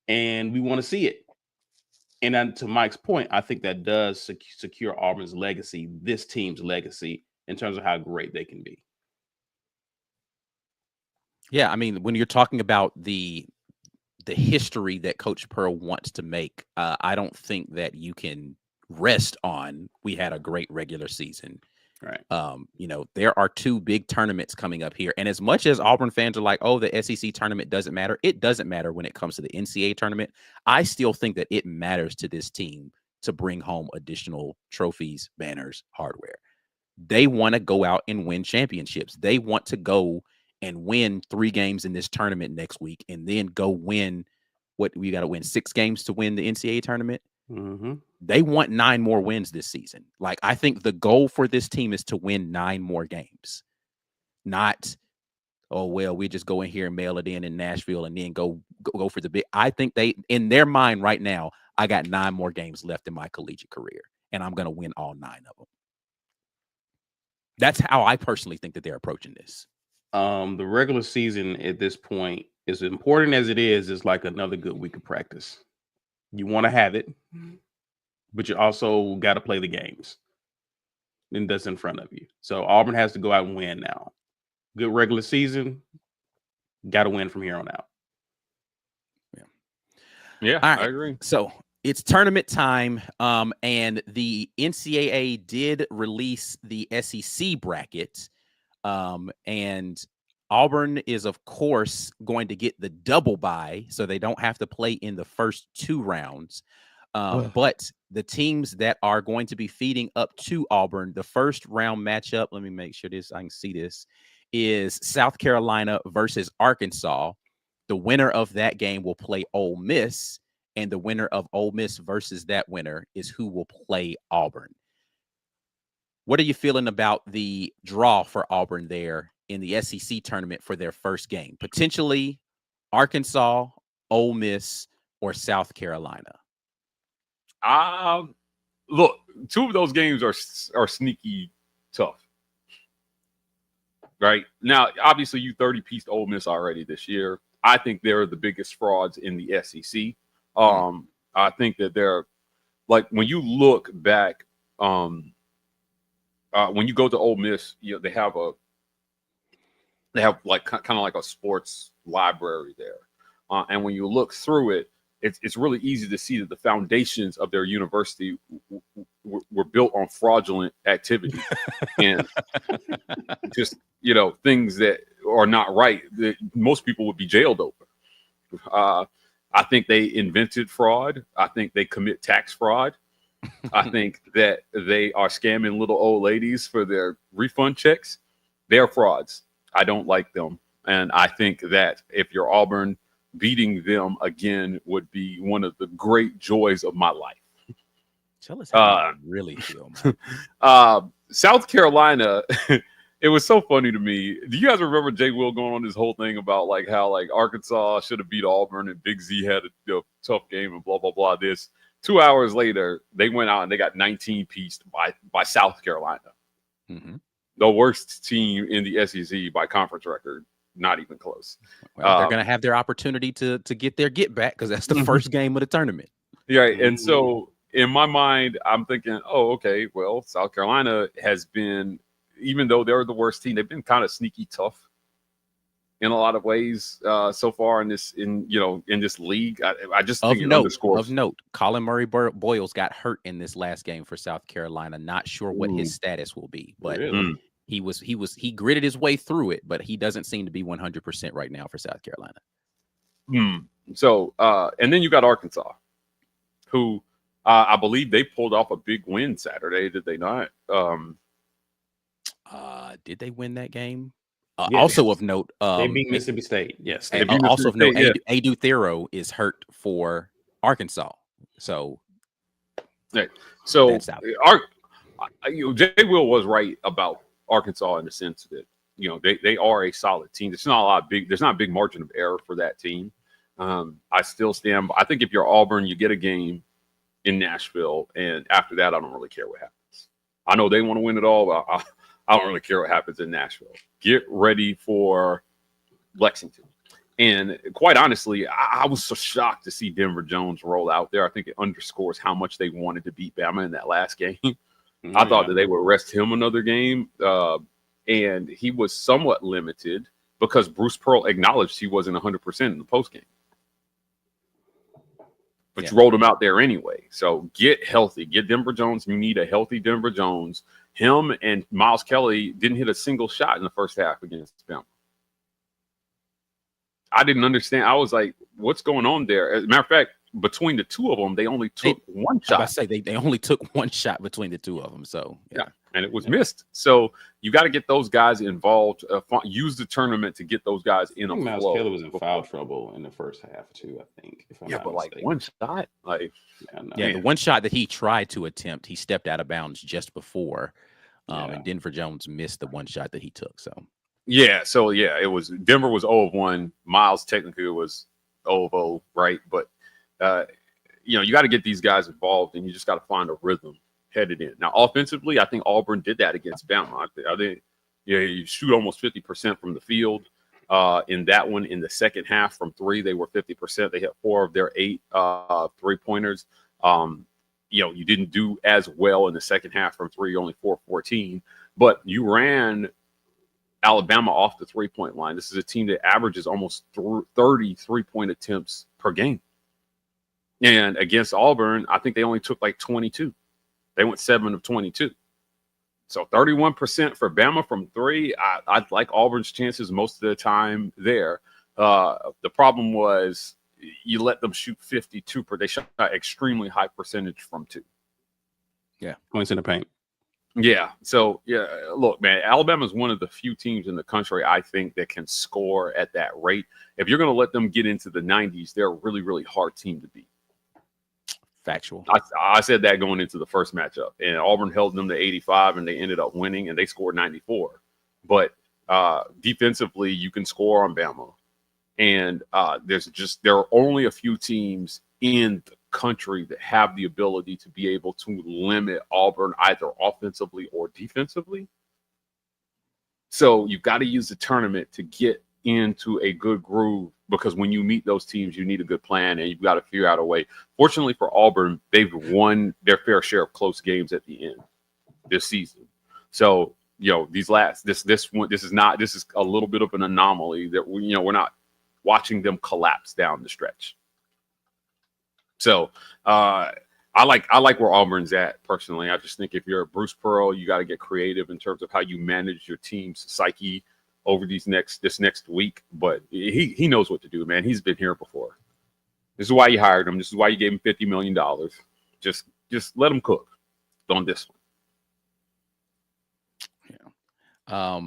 and we want to see it. And then to Mike's point, I think that does secure Auburn's legacy, this team's legacy, in terms of how great they can be. Yeah, I mean, when you're talking about the history that Coach Pearl wants to make, I don't think that you can rest on we had a great regular season. Right. There are 2 big tournaments coming up here. And as much as Auburn fans are like, oh, the SEC tournament doesn't matter, it doesn't matter when it comes to the NCAA tournament. I still think that it matters to this team to bring home additional trophies, banners, hardware. They want to go out and win championships. They want to go and win 3 games in this tournament next week and then go win we got to win 6 games to win the NCAA tournament. Mm-hmm. They want 9 more wins this season. Like, I think the goal for this team is to win 9 more games. Not, oh, well, we just go in here and mail it in Nashville and then go for the big. I think they, in their mind right now, I got 9 more games left in my collegiate career, and I'm going to win all 9 of them. That's how I personally think that they're approaching this. The regular season at this point, as important as it is like another good week of practice. You want to have it, but you also got to play the games. And that's in front of you. So Auburn has to go out and win now. Good regular season, got to win from here on out. Yeah, all right. I agree. So it's tournament time, and the NCAA did release the SEC bracket, and Auburn is, of course, going to get the double bye, so they don't have to play in the first 2 rounds. But the teams that are going to be feeding up to Auburn, the first round matchup, let me make sure I can see this, is South Carolina versus Arkansas. The winner of that game will play Ole Miss, and the winner of Ole Miss versus that winner is who will play Auburn. What are you feeling about the draw for Auburn there in the SEC tournament for their first game? Potentially Arkansas, Ole Miss, or South Carolina? Look, two of those games are sneaky tough. Right now, obviously, you 30-pieced Ole Miss already this year. I think they're the biggest frauds in the SEC. I think that they're like when you look back. When you go to Ole Miss, they have like kind of like a sports library there, and when you look through it, it's really easy to see that the foundations of their university were built on fraudulent activity and just things that are not right that most people would be jailed over. I think they invented fraud. I think they commit tax fraud. I think that they are scamming little old ladies for their refund checks. They're frauds. I don't like them. And I think that if you're Auburn, beating them again would be one of the great joys of my life. Tell us how you really feel, man. South Carolina, it was so funny to me. Do you guys remember Jay Will going on this whole thing about like how like Arkansas should have beat Auburn and Big Z had a tough game and blah, blah, blah, this. 2 hours later, they went out and they got 19-pieced by South Carolina. Mm-hmm. The worst team in the SEC by conference record. Not even close. Well, they're going to have their opportunity to get their get back because that's the first game of the tournament. Right. And so in my mind, I'm thinking, oh, okay, well, South Carolina has been, even though they're the worst team, they've been kind of sneaky tough in a lot of ways so far in this league. I just think it underscores. Of note, Colin Murray Boyles got hurt in this last game for South Carolina. Not sure what his status will be, but he gritted his way through it, but he doesn't seem to be 100% right now for South Carolina. So, and then you got Arkansas, who I believe they pulled off a big win Saturday. Did they not? Did they win that game? Yes. Also of note, they beat Mississippi State. Yes. Also of note, Adu Thero is hurt for Arkansas. So, Jay Will was right about Arkansas in the sense that they are a solid team. There's not a big margin of error for that team. I still stand. I think if you're Auburn, you get a game in Nashville, and after that, I don't really care what happens. I know they want to win it all, but I don't really care what happens in Nashville. Get ready for Lexington. And quite honestly, I was so shocked to see Denver Jones roll out there. I think it underscores how much they wanted to beat Bama in that last game. I thought that they would rest him another game. And he was somewhat limited because Bruce Pearl acknowledged he wasn't 100% in the postgame. But you rolled him out there anyway. So get healthy. Get Denver Jones. You need a healthy Denver Jones. Him and Miles Kelly didn't hit a single shot in the first half against Bama. I didn't understand. I was like, what's going on there? As a matter of fact, between the two of them, they only took one shot. I say they only took one shot between the two of them. So, yeah. And it was missed. So you got to get those guys involved. Use the tournament to get those guys in a flow. Miles Kelly was in foul trouble in the first half too, I think. If I'm not but mistaken. like one shot, the one shot that he tried to attempt, he stepped out of bounds just before, and Denver Jones missed the one shot that he took. So it was Denver was 0 of 1. Miles technically was 0 of 0, right? But you got to get these guys involved, and you just got to find a rhythm headed in. Now, offensively, I think Auburn did that against Bama. I think you shoot almost 50% from the field. In that one, in the second half from three, they were 50%. They hit 4 of their 8 3-pointers. You didn't do as well in the second half from three, only 4-14, but you ran Alabama off the 3-point line. This is a team that averages almost 30 3-point attempts per game. And against Auburn, I think they only took like 22. They went 7 of 22. So 31% for Bama from three. I like Auburn's chances most of the time there. The problem was you let them shoot 52 per. They shot extremely high percentage from two. Yeah, points in the paint. Yeah. So yeah, look, man, Alabama is one of the few teams in the country I think that can score at that rate. If you're going to let them get into the 90s, they're a really, really hard team to beat. Factual. I said that going into the first matchup, and Auburn held them to 85, and they ended up winning, and they scored 94. But defensively, you can score on Bama, and there are only a few teams in the country that have the ability to be able to limit Auburn either offensively or defensively. So you've got to use the tournament to get into a good groove, because when you meet those teams, you need a good plan and you've got to figure out a way. Fortunately for Auburn, they've won their fair share of close games at the end this season. So, this is a little bit of an anomaly that we're not watching them collapse down the stretch. So, I like where Auburn's at personally. I just think if you're Bruce Pearl, you got to get creative in terms of how you manage your team's psyche over this next week. But he knows what to do, man. He's been here before. This is why you hired him. This is why you gave him $50 million. Just let him cook on this one. Yeah.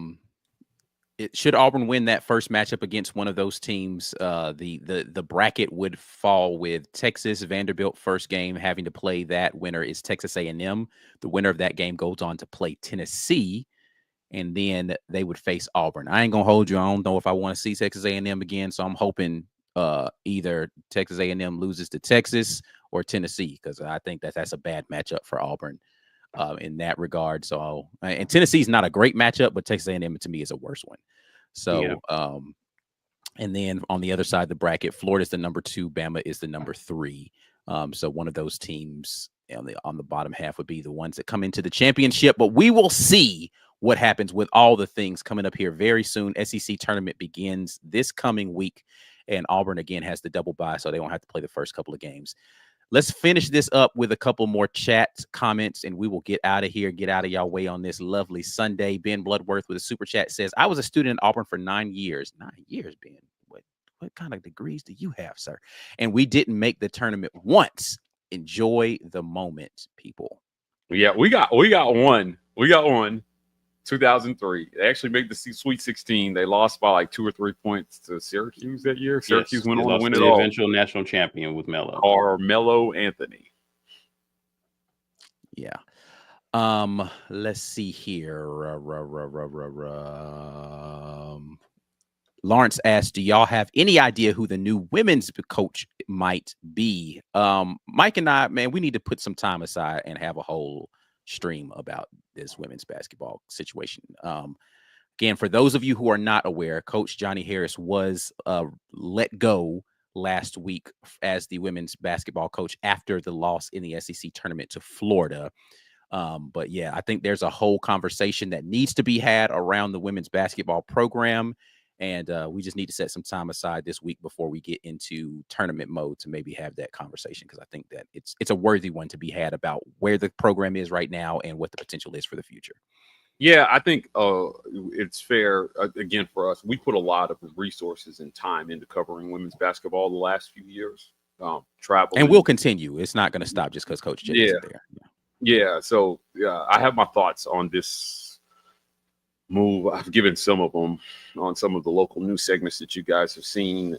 Should Auburn win that first matchup against one of those teams, the bracket would fall with Texas, Vanderbilt first game having to play that. Winner is Texas A&M. The winner of that game goes on to play Tennessee, and then they would face Auburn. I ain't gonna hold you. I don't know if I want to see Texas A&M again, so I'm hoping either Texas A&M loses to Texas or Tennessee, because I think that's a bad matchup for Auburn in that regard. So, and Tennessee's not a great matchup, but Texas A&M to me is a worse one. So, and then on the other side of the bracket, Florida's the number 2, Bama is the number 3. So one of those teams on the bottom half would be the ones that come into the championship. But we will see what happens with all the things coming up here very soon. SEC tournament begins this coming week, and Auburn again has the double bye, so they won't have to play the first couple of games. Let's finish this up with a couple more chat comments, and we will get out of here, get out of y'all way on this lovely Sunday. Ben Bloodworth with a super chat says, I was a student at Auburn for 9 years. 9 years, Ben. What kind of degrees do you have, sir? And we didn't make the tournament once. Enjoy the moment, people. Yeah, we got one. We got one. 2003. They actually made the Sweet 16. They lost by like 2 or 3 points to Syracuse that year. Syracuse went on to win it all. The eventual national champion with Melo. Carmelo Anthony. Yeah. Let's see here. Lawrence asked, do y'all have any idea who the new women's coach might be? Mike and I, man, we need to put some time aside and have a whole stream about this women's basketball situation. Again, for those of you who are not aware, Coach Johnny Harris was let go last week as the women's basketball coach after the loss in the SEC tournament to Florida. But yeah, I think there's a whole conversation that needs to be had around the women's basketball program. And we just need to set some time aside this week before we get into tournament mode to maybe have that conversation, because I think that it's a worthy one to be had about where the program is right now and what the potential is for the future. Yeah, I think it's fair, again, for us. We put a lot of resources and time into covering women's basketball the last few years. Travel. And we'll continue. It's not going to stop just because Coach J isn't there. Yeah, so I have my thoughts on this move. I've given some of them on some of the local news segments that you guys have seen.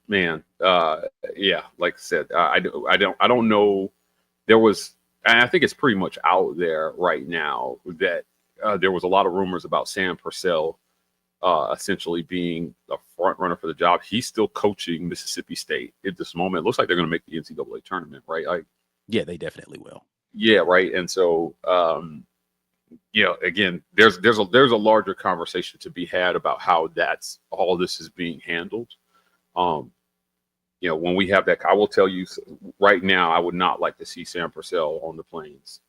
Yeah, like I said, I don't know. There was, and I think it's pretty much out there right now that there was a lot of rumors about Sam Purcell essentially being a front runner for the job. He's still coaching Mississippi State at this moment. It looks like they're going to make the NCAA tournament, right? Yeah, they definitely will. Yeah, right. And so, again, there's a larger conversation to be had about how all this is being handled. When we have that, I will tell you right now, I would not like to see Sam Purcell on the plains.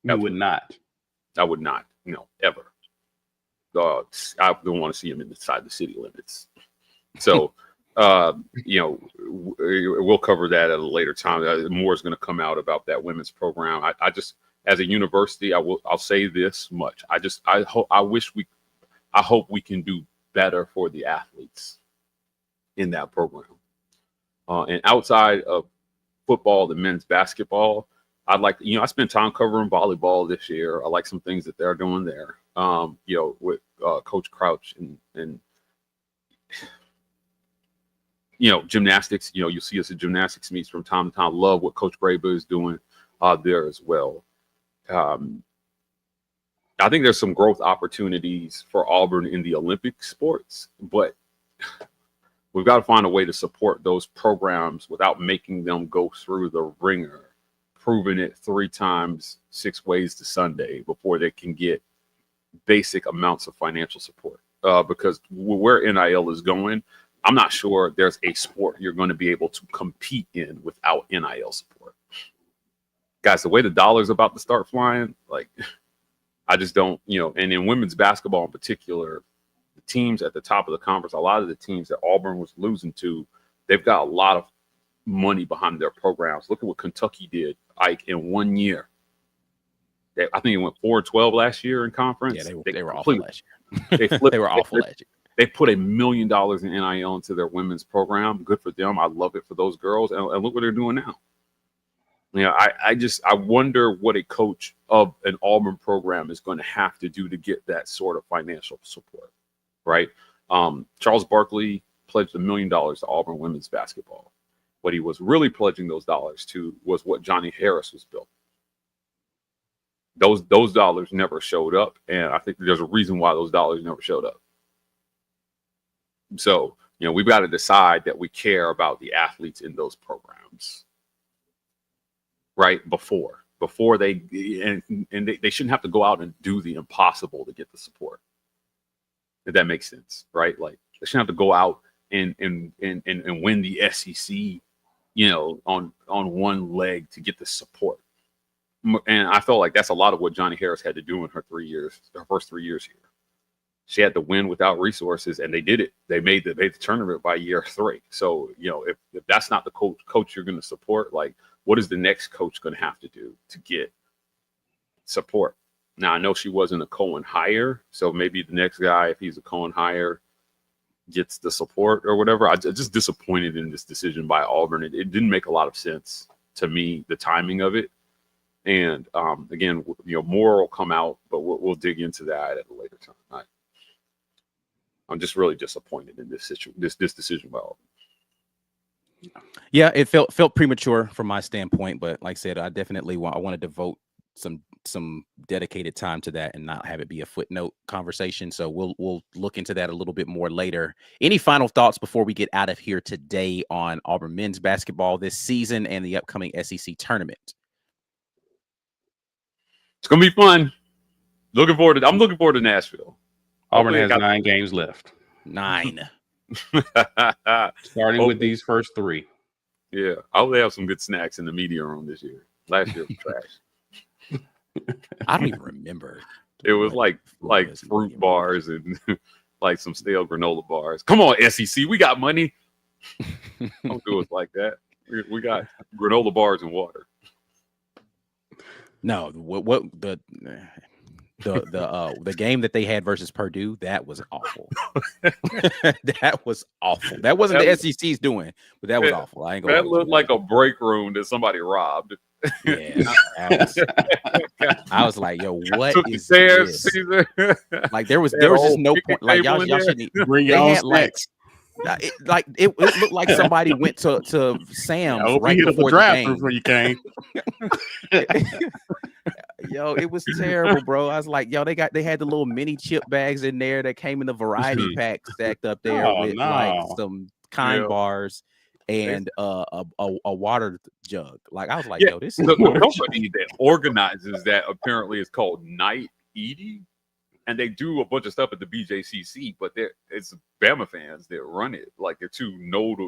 You would not. I would not. No, ever. I don't want to see him inside the city limits. So, we'll cover that at a later time. More is going to come out about that women's program. I just, as a university, I'll say this much. I hope we can do better for the athletes in that program. And outside of football, the men's basketball, I'd like, I spent time covering volleyball this year. I like some things that they're doing there. With Coach Crouch and gymnastics. You see us at gymnastics meets from time to time. Love what Coach Graber is doing there as well. I think there's some growth opportunities for Auburn in the Olympic sports, but we've got to find a way to support those programs without making them go through the ringer, proving it 3 times 6 ways to Sunday before they can get basic amounts of financial support. Because where NIL is going, I'm not sure there's a sport you're going to be able to compete in without NIL support. Guys, the way the dollar's about to start flying, like, I just don't, and in women's basketball in particular, the teams at the top of the conference, a lot of the teams that Auburn was losing to, they've got a lot of money behind their programs. Look at what Kentucky did, Ike, in 1 year. I think it went 4-12 last year in conference. Yeah, they were awful last year. They were awful last year. They put $1 million in NIL into their women's program. Good for them. I love it for those girls. And look what they're doing now. I wonder what a coach of an Auburn program is going to have to do to get that sort of financial support, right? Charles Barkley pledged $1 million to Auburn women's basketball. What he was really pledging those dollars to was what Johnny Harris was built. Those dollars never showed up, and I think there's a reason why those dollars never showed up. So, we've got to decide that we care about the athletes in those programs, right? Before they they shouldn't have to go out and do the impossible to get the support. If that makes sense, right? Like, they shouldn't have to go out and win the SEC, on one leg to get the support. And I felt like that's a lot of what Johnny Harris had to do in her first 3 years here. She had to win without resources, and they did it. They made the tournament by year 3. So, if that's not the coach you're going to support, like, what is the next coach going to have to do to get support? Now, I know she wasn't a Cohen hire, so maybe the next guy, if he's a Cohen hire, gets the support or whatever. I'm just disappointed in this decision by Auburn. It didn't make a lot of sense to me, the timing of it. And again, more will come out, but we'll dig into that at a later time. I'm just really disappointed in this decision by Auburn. Yeah, it felt premature from my standpoint, but like I said, I definitely want to devote some dedicated time to that and not have it be a footnote conversation. So we'll look into that a little bit more later. Any final thoughts before we get out of here today on Auburn men's basketball this season and the upcoming SEC tournament? It's gonna be fun. I'm looking forward to Nashville. Auburn has 9 games left. 9. Starting with these first 3. Yeah, I hope they have some good snacks in the media room this year. Last year was trash. I don't even remember. It was like fruit bars and like some stale granola bars. Come on, SEC, we got money. Don't do us like that. We got granola bars and water. No, what the game that they had versus Purdue, that was awful. That was awful. That wasn't the SEC's doing, but that was awful. I ain't gonna. That looked like a break room that somebody robbed. Yeah, I was like, yo, what is this? Like there was just no point. Like y'all shouldn't bring your own snacks. It looked like somebody went to Sam's right before the game. Before you came. Yo, it was terrible, bro. I was like, yo, they had the little mini chip bags in there that came in the variety pack stacked up there with like some kind bars and a water jug. Like I was like, yo, this is the company that organizes that apparently is called Night Eating. And they do a bunch of stuff at the BJCC, but it's Bama fans that run it. Like they're 2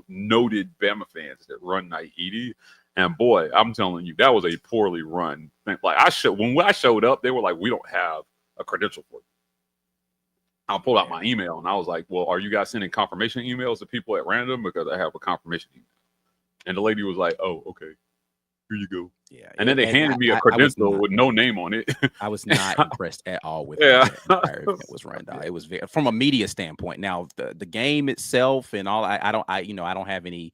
noted Bama fans that run Night Edie. And boy, I'm telling you, that was a poorly run thing. Like when I showed up, they were like, "We don't have a credential for you." I pulled out my email and I was like, "Well, are you guys sending confirmation emails to people at random? Because I have a confirmation email." And the lady was like, "Oh, okay. Here you go." Yeah, and then they handed me a credential with no name on it. I was not impressed at all with how it was run down. It was from a media standpoint. Now the game itself and all, I don't have any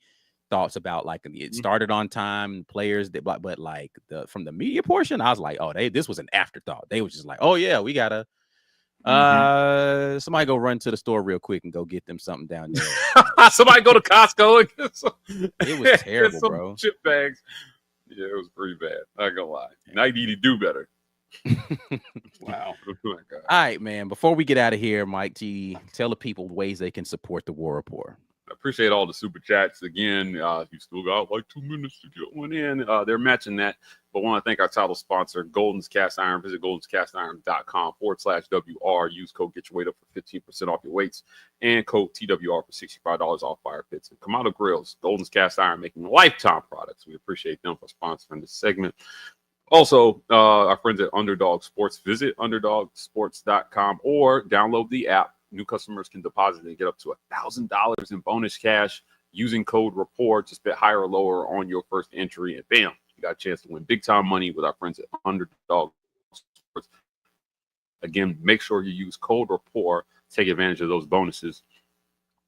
thoughts about like it started on time, players that, but like from the media portion, I was like, oh, this was an afterthought. They was just like, oh yeah, we gotta somebody go run to the store real quick and go get them something down there. Somebody go to Costco and get some, it was terrible, get some bro. chip bags. Yeah, it was pretty bad. Not gonna lie. Now you need to do better. Wow. Oh my God. All right, man. Before we get out of here, Mike G, tell the people ways they can support the War Report. I appreciate all the super chats again. You still got like 2 minutes to get one in. They're matching that. But I want to thank our title sponsor, Golden's Cast Iron. Visit goldenscastiron.com/WR. Use code Get Your Weight Up for 15% off your weights and code TWR for $65 off fire pits and Kamado Grills. Golden's Cast Iron making lifetime products. We appreciate them for sponsoring this segment. Also, our friends at Underdog Sports. Visit underdogsports.com or download the app. New customers can deposit and get up to $1,000 in bonus cash using code REPORT. Just bet higher or lower on your first entry, and bam, you got a chance to win big time money with our friends at Underdog Sports. Again, make sure you use code REPORT. Take advantage of those bonuses.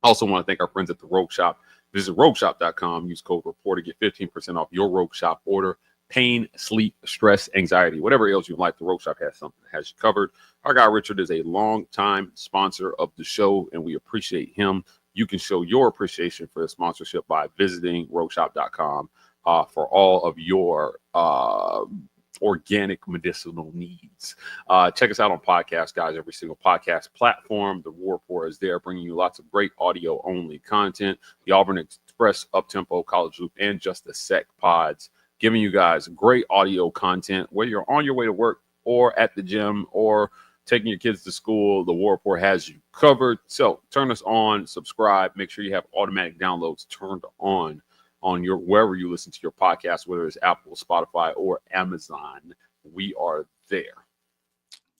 Also want to thank our friends at the Rogue Shop. Visit rogueshop.com. Use code REPORT to get 15% off your Rogue Shop order. Pain, sleep, stress, anxiety, whatever ails you in life, the Rogue Shop has something that has you covered. Our guy Richard is a long-time sponsor of the show, and we appreciate him. You can show your appreciation for the sponsorship by visiting rogueshop.com for all of your organic medicinal needs. Check us out on podcasts, guys. Every single podcast platform. The War Report is there, bringing you lots of great audio-only content. The Auburn Express, Uptempo, College Loop, and Just a Sec pods, giving you guys great audio content, whether you're on your way to work or at the gym or taking your kids to school. The War Report has you covered. So turn us on, subscribe, make sure you have automatic downloads turned on your wherever you listen to your podcast, whether it's Apple, Spotify, or Amazon. We are there.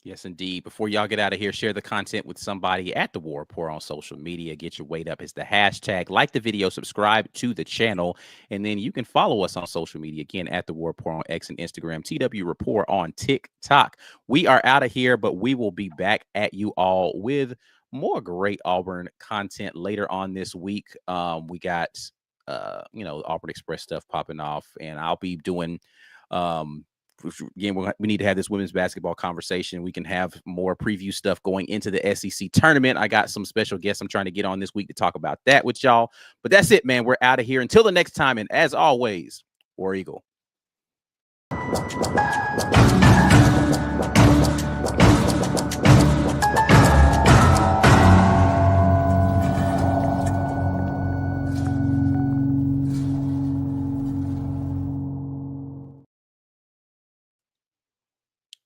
Yes, indeed. Before y'all get out of here, share the content with somebody at the War Report on social media. Get your weight up is the hashtag. Like the video, subscribe to the channel, and then you can follow us on social media again at the War Report on X and Instagram, TW Report on TikTok. We are out of here, but we will be back at you all with more great Auburn content later on this week. We got Auburn Express stuff popping off, and I'll be doing again, we need to have this women's basketball conversation. We can have more preview stuff going into the SEC tournament. I got some special guests I'm trying to get on this week to talk about that with y'all. But that's it, man. We're out of here. Until the next time, and as always, War Eagle.